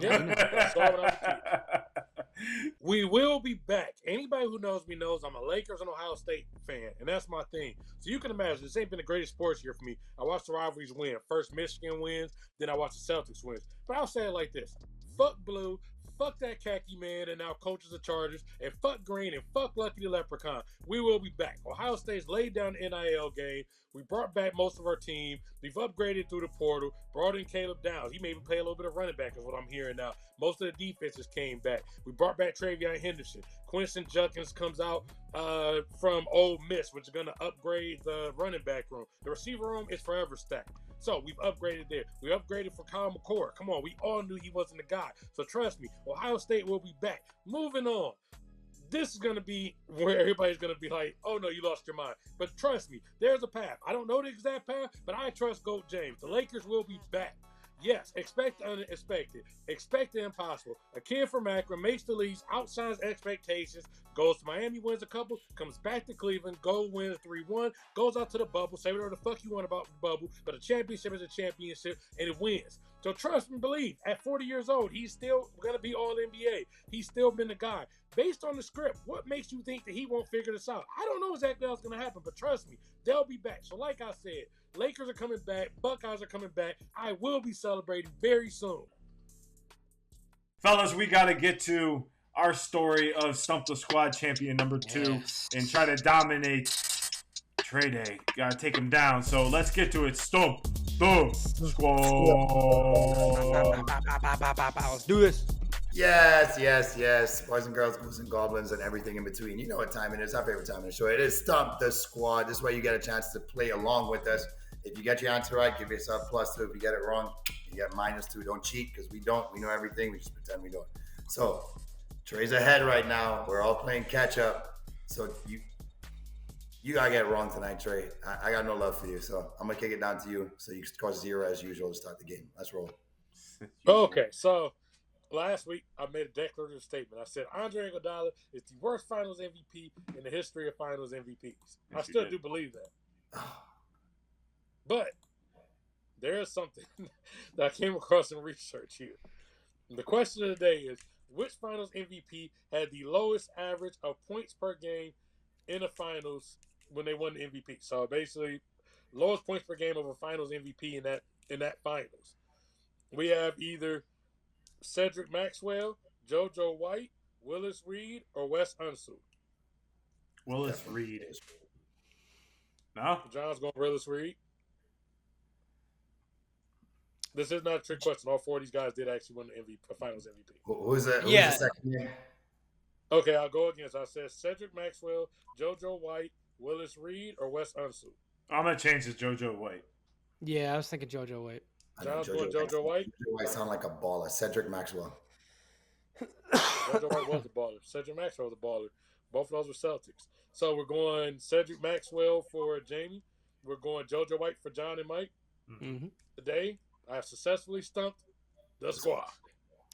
we will be back. Anybody who knows me knows I'm a Lakers and Ohio State fan, and that's my thing. So you can imagine this ain't been the greatest sports year for me. I watched the rivalries win. First Michigan wins, then I watched the Celtics wins. But I'll say it like this: fuck blue. Fuck that khaki man and now coaches the Chargers, and fuck Green and fuck Lucky the Leprechaun. We will be back. Ohio State's laid down the NIL game. We brought back most of our team. We've upgraded through the portal. Brought in Caleb Downs. He may even play a little bit of running back is what I'm hearing now. Most of the defenses came back. We brought back Travion Henderson. Quinton Judkins comes out from Ole Miss, which is going to upgrade the running back room. The receiver room is forever stacked. So we've upgraded there. We upgraded for Kyle McCord. Come on, we all knew he wasn't the guy. So trust me, Ohio State will be back. Moving on. This is going to be where everybody's going to be like, oh no, you lost your mind. But trust me, there's a path. I don't know the exact path, but I trust Goat James. The Lakers will be back. Yes, expect the unexpected. Expect the impossible. A kid from Akron makes the leagues, outshines expectations, goes to Miami, wins a couple, comes back to Cleveland, wins 3-1, goes out to the bubble, say whatever the fuck you want about the bubble, but a championship is a championship, and it wins. So trust and believe, at 40 years old, he's still going to be All-NBA. He's still been the guy. Based on the script, what makes you think that he won't figure this out? I don't know exactly what's going to happen, but trust me, they'll be back. So like I said, Lakers are coming back. Buckeyes are coming back. I will be celebrating very soon. Fellas, we got to get to our story of Stump the Squad champion number 2 and try to dominate Trey Day. Got to take him down. So let's get to it. Stump the Squad. Let's do this. Yes. Boys and girls, ghouls and goblins, and everything in between. You know what time it is. Our favorite time in the show. It is Stump the Squad. This way you get a chance to play along with us. If you get your answer right, give yourself +2. If you get it wrong, you get -2. Don't cheat because we don't. We know everything. We just pretend we don't. So Trey's ahead right now. We're all playing catch up. So you gotta get it wrong tonight, Trey. I got no love for you. So I'm gonna kick it down to you. So you score 0 as usual to start the game. Let's roll. Okay, so last week I made a declarative statement. I said Andre Iguodala is the worst Finals MVP in the history of Finals MVPs. I still do believe that. But there is something that I came across in research here. And the question of the day is, which Finals MVP had the lowest average of points per game in the Finals when they won the MVP? So basically, lowest points per game of a Finals MVP in that Finals. We have either Cedric Maxwell, JoJo White, Willis Reed, or Wes Unseld. Willis Reed. No? John's going Willis Reed. This is not a trick question. All four of these guys did actually win the Finals MVP. Who's that? Yeah. Who's the second name? Okay, I'll go again. So I said Cedric Maxwell, JoJo White, Willis Reed, or Wes Unseld. I'm going to change to JoJo White. Yeah, I was thinking JoJo White. John's going JoJo White. JoJo White sound like a baller. Cedric Maxwell. JoJo White was a baller. Cedric Maxwell was a baller. Both of those were Celtics. So we're going Cedric Maxwell for Jamie. We're going JoJo White for John and Mike. Mm-hmm. Today, I have successfully stumped the squad.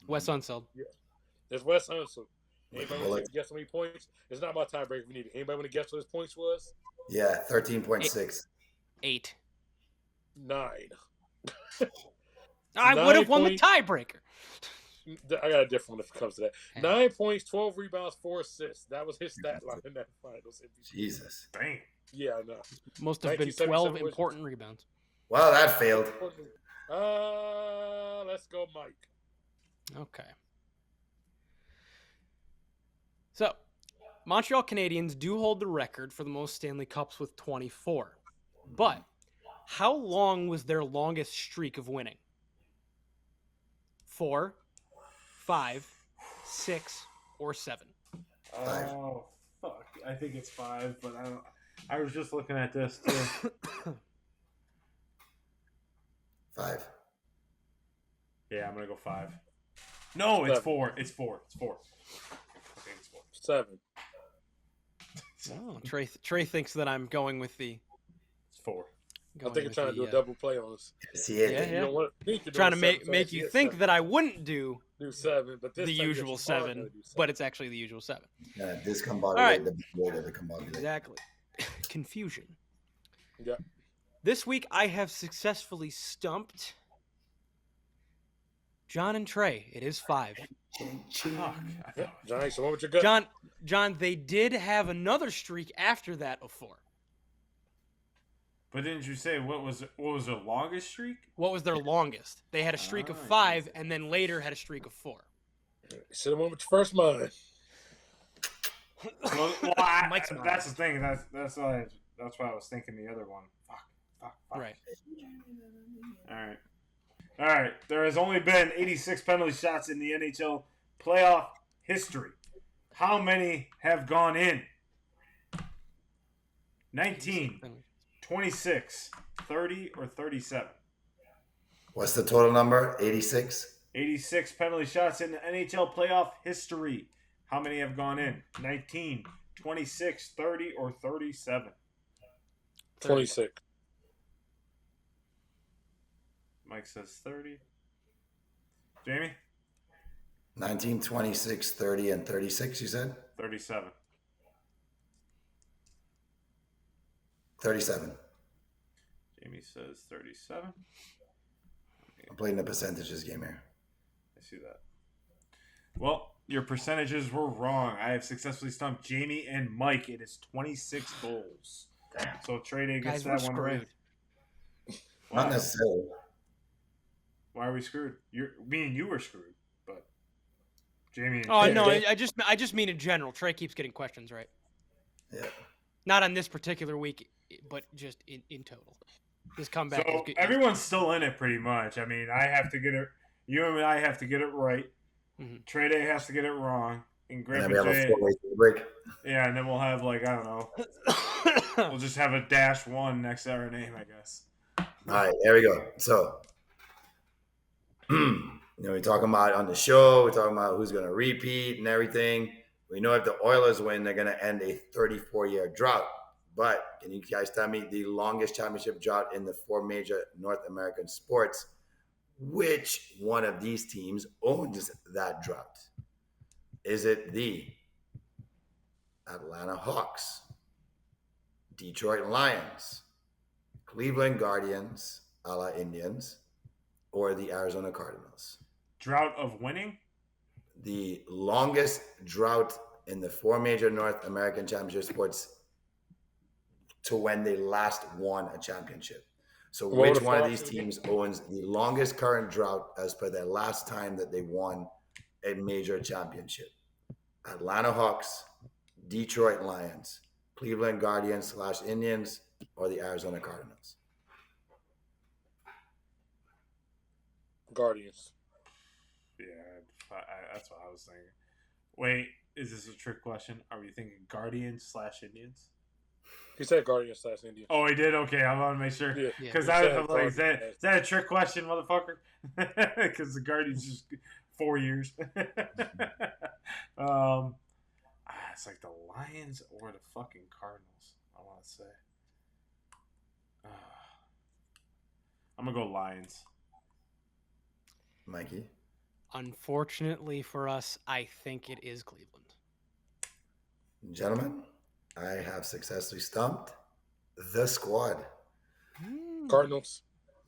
Wes Unseld. Yeah. There's Wes Unseld. Anybody want to guess how many points? It's not my tiebreaker if you need it. Anybody want to guess what his points was? Yeah, 13.6. 8. 9. I would have won the tiebreaker. I got a different one if it comes to that. 9 points, 12 rebounds, 4 assists. That was his stat line in that Finals MVP. Jesus. Dang. Yeah, I know. Must have been 12 important rebounds. Well, that failed. Let's go, Mike. Okay. So, Montreal Canadiens do hold the record for the most Stanley Cups with 24. But how long was their longest streak of winning? 4, 5, 6, or 7? Oh, fuck. I think it's 5, but I was just looking at this, too. 5. Yeah, I'm going to go 5. No, it's 7. 4. It's 4. It's 4. Okay, it's 4. 7. Oh, Trey thinks that I'm going with the... It's 4. I think you're trying to do a double play on us. See it. Yeah, You know what? Trying to make you think that I wouldn't do 7, but this the usual 7, but it's actually the usual 7. Yeah, discombobulated right. the way that the combobulated. Exactly. Confusion. Yeah. This week, I have successfully stumped John and Trey. It is 5. Fuck. Johnny, so what would your gut? John, they did have another streak after that of 4. But didn't you say what was their longest streak? What was their longest? They had a streak of 5, and then later had a streak of 4. Should have went with your first mind. Well, Mike's mind. that's the thing. That's why I was thinking the other one. Fuck. Right. All right. There has only been 86 penalty shots in the NHL playoff history. How many have gone in? 19, 26, 30, or 37? What's the total number? 86? 86 penalty shots in the NHL playoff history. How many have gone in? 19, 26, 30, or 37? 26. Mike says 30. Jamie? 19, 26, 30, and 36, you said? 37. 37. Jamie says 37. I'm playing the percentages game here. I see that. Well, your percentages were wrong. I have successfully stumped Jamie and Mike. It is 26 goals. Damn. So Trey gets Guys, that we're one right. screwed. Not necessarily. Why are we screwed? Me and you were screwed, but Jamie and Oh Trey. no, I just mean in general. Trey keeps getting questions right. Yeah. Not on this particular week, but just in total. This comeback So is good. everyone's still in it pretty much. I mean, I have to get it. You and I have to get it right. Mm-hmm. Trey Day has to get it wrong. And And Grandpa then we have a Jay. 4-way break. Yeah, and then we'll have I don't know. We'll just have a -1 next to our name, I guess. All right, there we go. So, we're talking about on the show, we're talking about who's going to repeat and everything. We know if the Oilers win, they're going to end a 34-year drought. But can you guys tell me the longest championship drought in the 4 major North American sports Which one of these teams owns that drought? Is it the Atlanta Hawks, Detroit Lions, Cleveland Guardians, a la Indians, or the Arizona Cardinals? Drought of winning? The longest drought in the 4 major North American championship sports to when they last won a championship. So which one of these teams owns the longest current drought as per their last time that they won a major championship? Atlanta Hawks, Detroit Lions, Cleveland Guardians / Indians, or the Arizona Cardinals? Guardians. Yeah, that's what I was thinking. Wait, is this a trick question? Are we thinking Guardians / Indians? He said Guardians / Indians. Oh, he did? Okay, I want to make sure. Because Yeah. I was like, is that a trick question, motherfucker? Because the Guardians just 4 years. It's like the Lions or the fucking Cardinals, I want to say. I'm going to go Lions. Mikey? Unfortunately for us, I think it is Cleveland. Gentlemen, I have successfully stumped the squad. Cardinals.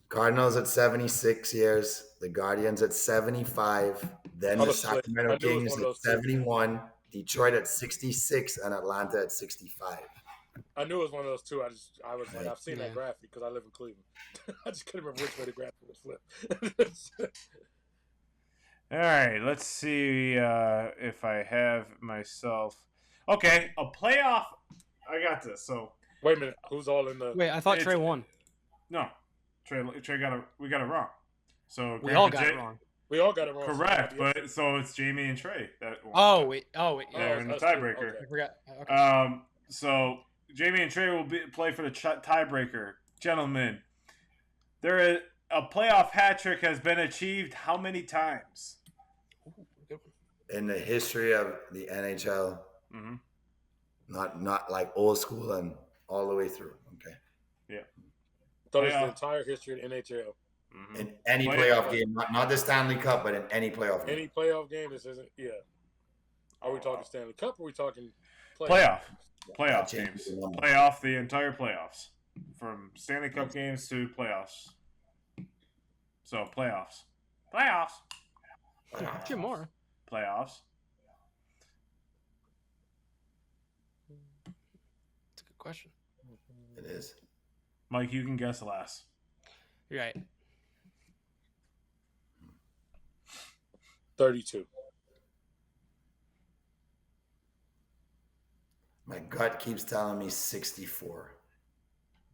Cardinals at 76 years, the Guardians at 75, then the Sacramento Kings at 71, Detroit at 66, and Atlanta at 65. I knew it was one of those two. I was like, I've seen that graphic because I live in Cleveland. I just couldn't remember which way the graphic was flipped. All right, let's see if I have myself. Okay, a playoff. I got this. So wait a minute, who's all in the? Wait, I thought Trey won. No, Trey we got it wrong. So we all got it wrong. We all got it wrong. Correct, but so it's Jamie and Trey that won. Oh wait. They're in the tiebreaker. Okay. I forgot. Okay. So Jamie and Trey will play for the tiebreaker, gentlemen. A playoff hat trick has been achieved how many times? In the history of the NHL, not like old school and all the way through. Okay. Yeah. So it's the entire history of the NHL. In any playoff game, not the Stanley Cup, but in any playoff game. Any playoff game, this isn't. Yeah. Are we talking Stanley Cup? Or are we talking playoff games? Playoff, the entire playoffs, from Stanley Cup games to playoffs. So playoffs. Two more. Playoffs. That's a good question. It is. Mike, you can guess last. You're right. 32. My gut keeps telling me 64.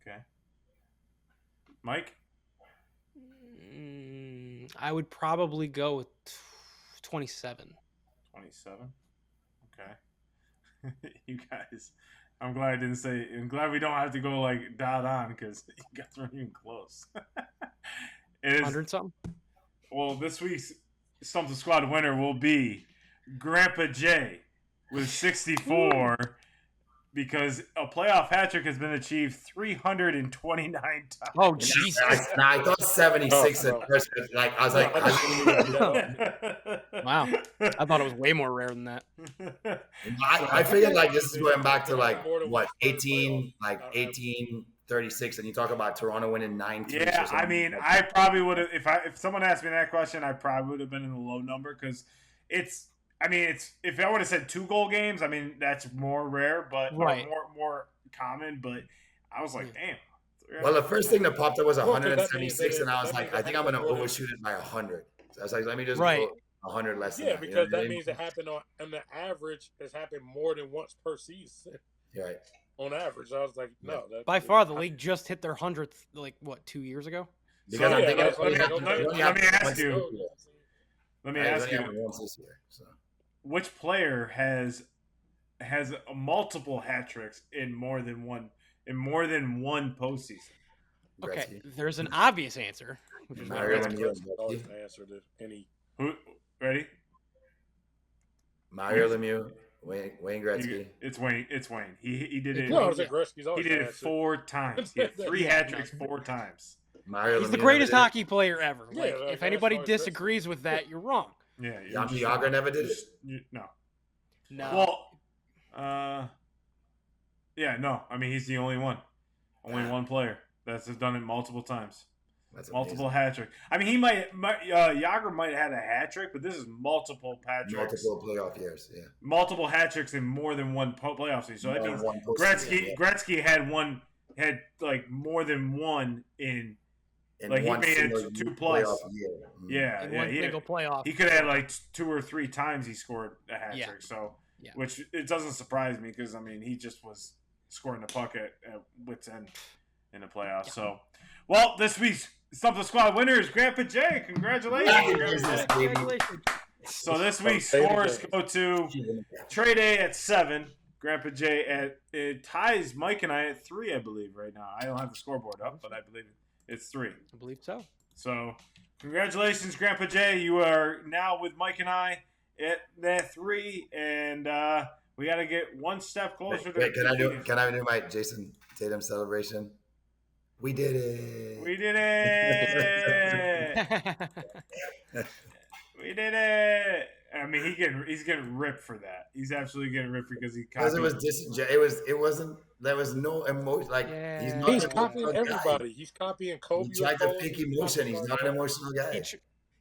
Okay. Mike? I would probably go with 27. 27? Okay. You guys, I'm glad I'm glad we don't have to go like dot on because you guys weren't even close. It is 100 something? Well, this week's Stump the Squad winner will be Grandpa J with 64 because a playoff hat trick has been achieved 329 times. Oh, Jesus. I thought 76 at first. Like, I was like, wow. I thought it was way more rare than that. I figured like this is going back to like what 1836, and you talk about Toronto winning 9. Yeah, I mean, I probably would have if someone asked me that question, I probably would have been in the low number because it's if I would have said 2-goal games, I mean that's more rare, but more common. But I was like, damn. Well, the first thing that popped up was 176, and I was like, I think I'm going to overshoot it by 100. So I was like, let me just go 100 less. Yeah, because that means it happened on the average. It's happened more than once per season. Right. On average, I was like, no. By far, the league just hit their 100th, 2 years ago? Because let me ask you. Which player has multiple hat tricks in more than one postseason? Okay, there's an obvious answer, which is Mario Lemieux. Who ready? Mario Lemieux, Wayne Gretzky. It's Wayne. He did it. No, it was Gretzky's. He did it 4 times. He had 3 hat tricks 4 times. Mario He's the Lemieux greatest never did hockey player ever. Yeah, Like, like, if that's anybody always best. disagrees with that, you're wrong. Yeah, it. Jaromir Jagr never did it. No. No. Well, yeah, no. I mean, he's the only one. Only one player that's done it multiple times. That's Multiple amazing. hat trick. I mean, Yager might have had a hat trick, but this is multiple hat tricks. Multiple playoff years, yeah. Multiple hat tricks in more than one playoff season. So that More means than one postseason, Gretzky had like more than one in. In Like, he one made it single 2 plus. playoff year. Mm. Yeah, In yeah. one single playoff. He could have had like 2 or 3 times he scored a hat Yeah. trick. So, Yeah. which it doesn't surprise me because I mean he just was scoring the puck at wits end in the playoffs. Yeah. So, well, this week's Stump the Squad winners, Grandpa Jay. Congratulations. Congratulations. So this week's Say it scores again. go to Trade A at 7, Grandpa Jay at it ties Mike and I at 3, I believe, right now. I don't have the scoreboard up, but I believe it's 3. I believe so. So, congratulations, Grandpa Jay. You are now with Mike and I at that 3, and we got to get one step closer. Wait, can I do my Jason Tatum celebration? We did it. We did it. We did it. I mean, he's getting ripped for that. He's absolutely getting ripped because he Because it was it wasn't. There was no emotion. Like Yeah. he's not He's an copying emotional guy. everybody. He's copying Kobe. He tried to with pick Kobe. emotion. He's not an emotional guy.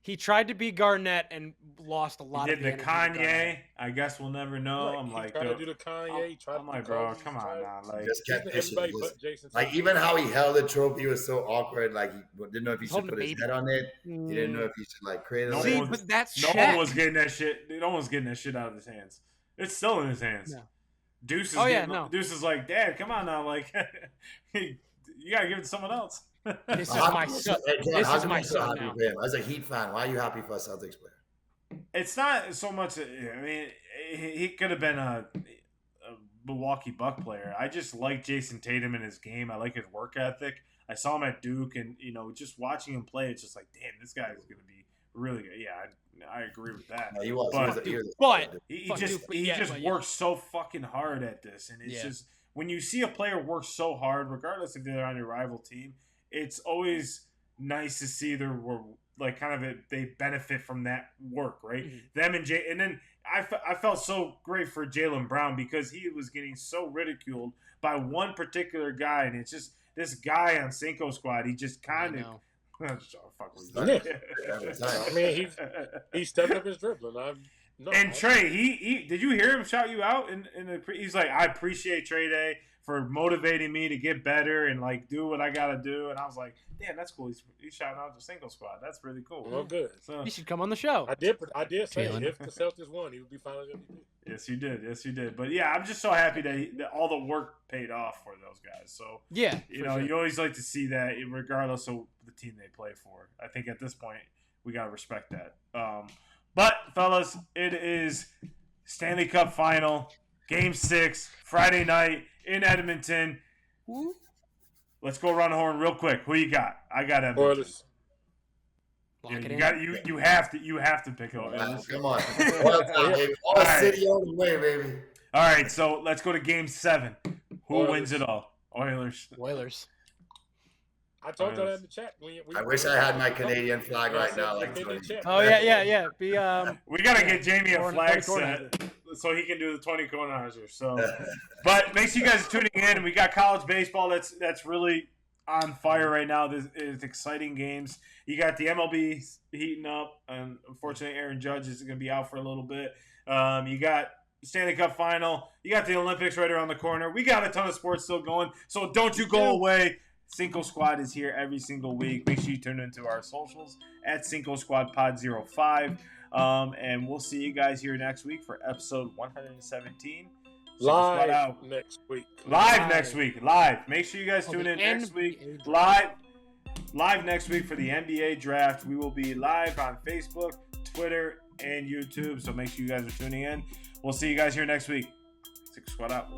He tried to be Garnett and lost a lot He of did the energy to Garnett. Kanye. I guess we'll never know. Right, I'm he like, tried to do the Kanye. He tried I'm to like, do bro, Kobe, come he on tried- now. Like, Just kept pushing. Everybody Just- but Jason. Like Tatum. even how he held the trophy was so awkward. Like he didn't know if he should Holding put a his baby. head on it. He didn't know if he should like cradle No See, it. one- but that's no Shaq. one was getting that shit. No one's getting that shit out of his hands. It's still in his hands. No. Deuce is Oh, yeah, getting- no. Deuce is like, Dad, come on now. Like, you gotta give it to someone else. This is How my come you're son. so- hey, John, This how is come my you're so son happy now. for him? As a Heat fan, why are you happy for a Celtics player? It's not so much. I mean, he could have been a Milwaukee Buck player. I just like Jason Tatum in his game. I like his work ethic. I saw him at Duke, and just watching him play, it's just like, damn, this guy is going to be really good. Yeah, I agree with that. No, he was. But He Fuck, just dude, he yeah, just but yeah. works so fucking hard at this, and it's Yeah. just when you see a player work so hard, regardless if they're on your rival team, it's always nice to see their like kind of they benefit from that work, right? Mhm. Them and Jay, and then I felt so great for Jaylen Brown because he was getting so ridiculed by one particular guy, and it's just this guy on Cinco squad. He just kind of. I mean, he stepped up his dribbling. And Trey, he did you hear him shout you out? He's like, I appreciate Trey Day for motivating me to get better and like do what I gotta do. And I was like, damn, that's cool. He's shouting out the Cinco squad. That's really cool. Well, good. So, you should come on the show. I did say Jalen. if the Celtics won, he would be finals MVP. yes, you did. But yeah, I'm just so happy that all the work paid off for those guys. So Yeah, you know, you always like to see that, regardless of the team they play for. I think at this point we gotta respect that. But fellas, it is Stanley Cup final, Game 6, Friday night in Edmonton. Let's go around the horn real quick. Who you got? I got Edmonton. Oilers. Lock Yeah, it you in. got you have to pick Oilers. Come on. Oil Town, baby. All right. city all the way, baby. All right, so let's go to Game 7. Who Oilers. wins it all? Oilers. Oilers. I told you that in the chat. I wish I had my Canadian flag right now. Like in the chat. Oh yeah. Be We gotta get Jamie a flag 20 set so he can do the 20 corners. So, but make sure you guys are tuning in. We got college baseball that's really on fire right now. This is exciting games. You got the MLB heating up, and unfortunately, Aaron Judge is going to be out for a little bit. You got Stanley Cup final. You got the Olympics right around the corner. We got a ton of sports still going, so don't you go away. Cinco Squad is here every single week. Make sure you tune into our socials at Cinco Squad Pod 05. And we'll see you guys here next week for episode 117. Live next week. Live next week. Live. Make sure you guys tune in next week. Live next week for the NBA draft. We will be live on Facebook, Twitter, and YouTube. So make sure you guys are tuning in. We'll see you guys here next week. Cinco Squad out.